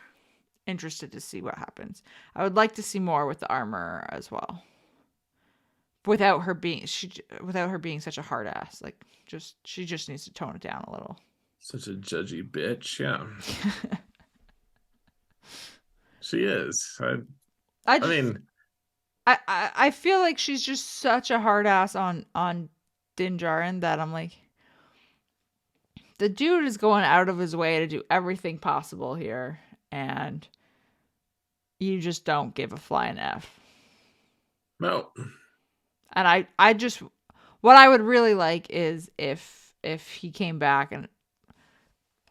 interested to see what happens. I would like to see more with the armor as well. Without her being such a hard ass. Like she just needs to tone it down a little. Such a judgy bitch. Yeah. She is. I I just mean, I feel like she's just such a hard ass on Din Djarin that I'm like, the dude is going out of his way to do everything possible here, and you just don't give a flying F. no. And I just, what I would really like is if he came back and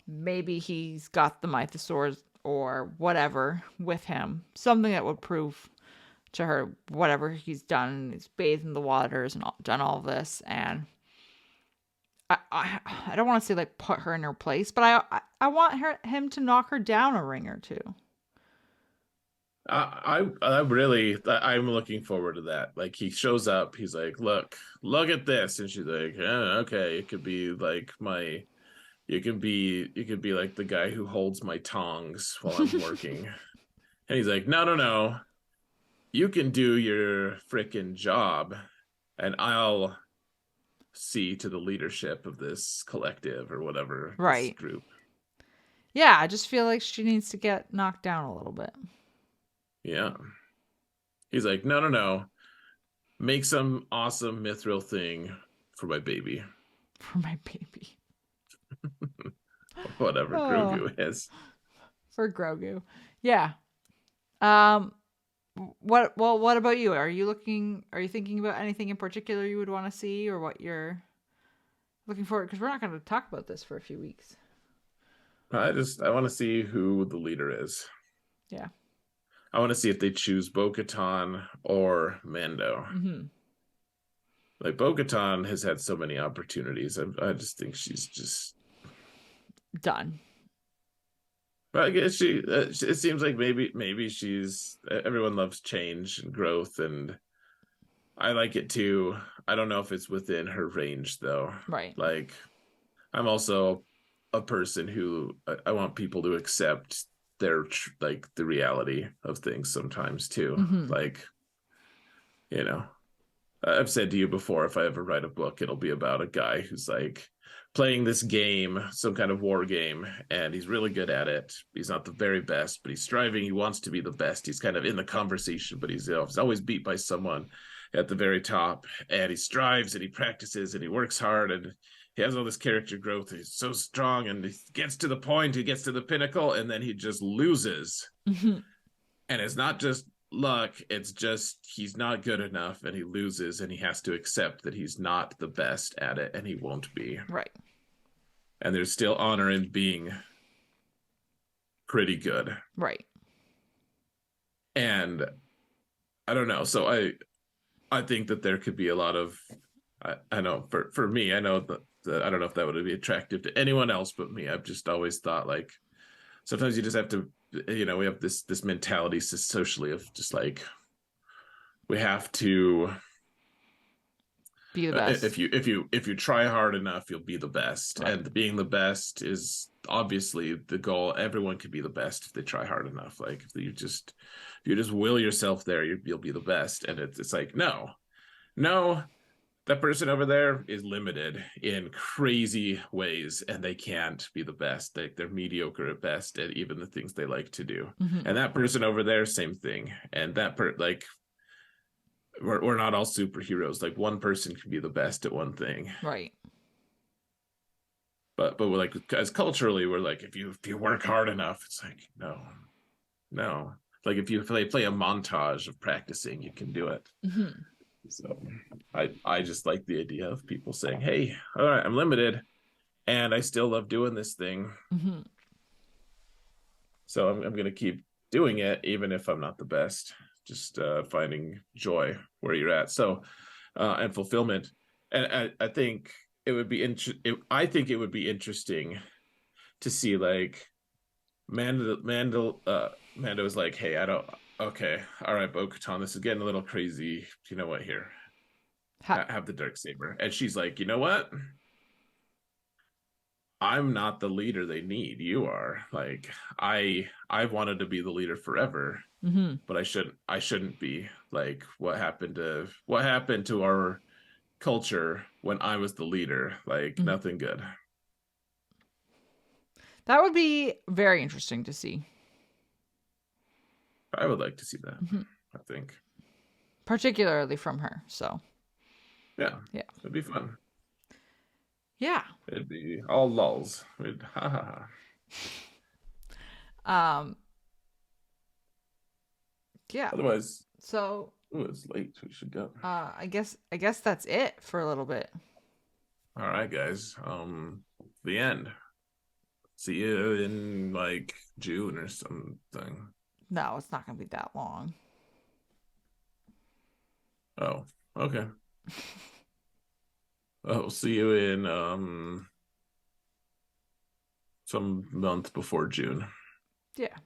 maybe he's got the mythosaurs or whatever with him, something that would prove to her whatever he's done. He's bathed in the waters and done all this, and I don't want to say like put her in her place, but I want him to knock her down a ring or two. I really I'm looking forward to that. Like he shows up, he's like, look at this, and she's like, okay, it could be like my you could be like the guy who holds my tongs while I'm working. And he's like, no, you can do your freaking job, and I'll see to the leadership of this collective or whatever this Right. group. Yeah, I just feel like she needs to get knocked down a little bit. Yeah. He's like, no, make some awesome mithril thing for my baby. For my baby. Whatever Oh, Grogu is. for Grogu. Yeah. Um what about you? Are you thinking about anything in particular you would want to see, or what you're looking for? Because we're not going to talk about this for a few weeks. I want to see who the leader is. Yeah. I want to see if they choose Bo-Katan or Mando. Mhm. Like Bo-Katan has had so many opportunities. I just think she's just. Done. But I guess she. It seems like maybe she's. Everyone loves change and growth, and I like it too. I don't know if it's within her range though. Right. Like I'm also a person who I want people to accept their like the reality of things sometimes too. Mhm. Like you know, I've said to you before, if I ever write a book, it'll be about a guy who's like playing this game, some kind of war game, and he's really good at it. He's not the very best, but he's striving. He wants to be the best. He's kind of in the conversation, but he's always beat by someone at the very top. And he strives and he practices and he works hard and he has all this character growth. He's so strong and he gets to the point, he gets to the pinnacle, and then he just loses. Mhm. And it's not just luck, it's just he's not good enough and he loses and he has to accept that he's not the best at it and he won't be. Right. And there's still honor in being pretty good. Right. And I don't know. So I think that there could be a lot of I know for me, I know that I don't know if that would be attractive to anyone else but me. I've just always thought like sometimes you just have to we have this mentality socially of just like we have to Be the best. if you try hard enough you'll be the best, Right. and being the best is obviously the goal. Everyone can be the best if they try hard enough. Like if you just will yourself there, you'll be the best. And it's like no, that person over there is limited in crazy ways and they can't be the best. They're mediocre at best at even the things they like to do. Mhm. And that person over there, same thing. And like we're not all superheroes. Like one person can be the best at one thing, Right. but we're like as culturally we're like if you work hard enough, it's like no. Like if you play a montage of practicing, you can do it. Mhm. So I just like the idea of people saying, hey, all right, I'm limited and I still love doing this thing, Mhm. so I'm gonna keep doing it even if I'm not the best. Just finding joy where you're at. So and fulfillment. And I think it would be I think it would be interesting to see like Mando is like, hey, I don't. Okay, all right, Bo-Katan, this is getting a little crazy. You know what? Here, Ha- have the dark saber. And she's like, you know what? I'm not the leader they need. You are. Like, I've wanted to be the leader forever, mhm. but I shouldn't be. Like, what happened to our culture when I was the leader? Like, Mhm. nothing good. That would be very interesting to see. I would like to see that. Mhm. I think. Particularly from her. So Yeah, yeah, it'd be fun. yeah. It'd be all lulls. We'd ha ha ha. Um, yeah. Otherwise, So ooh, it's late. We should go. I guess that's it for a little bit. All right, guys. The end. See you in like June or something. No, it's not gonna be that long. Oh, okay. Oh, see you in some month before June. Yeah.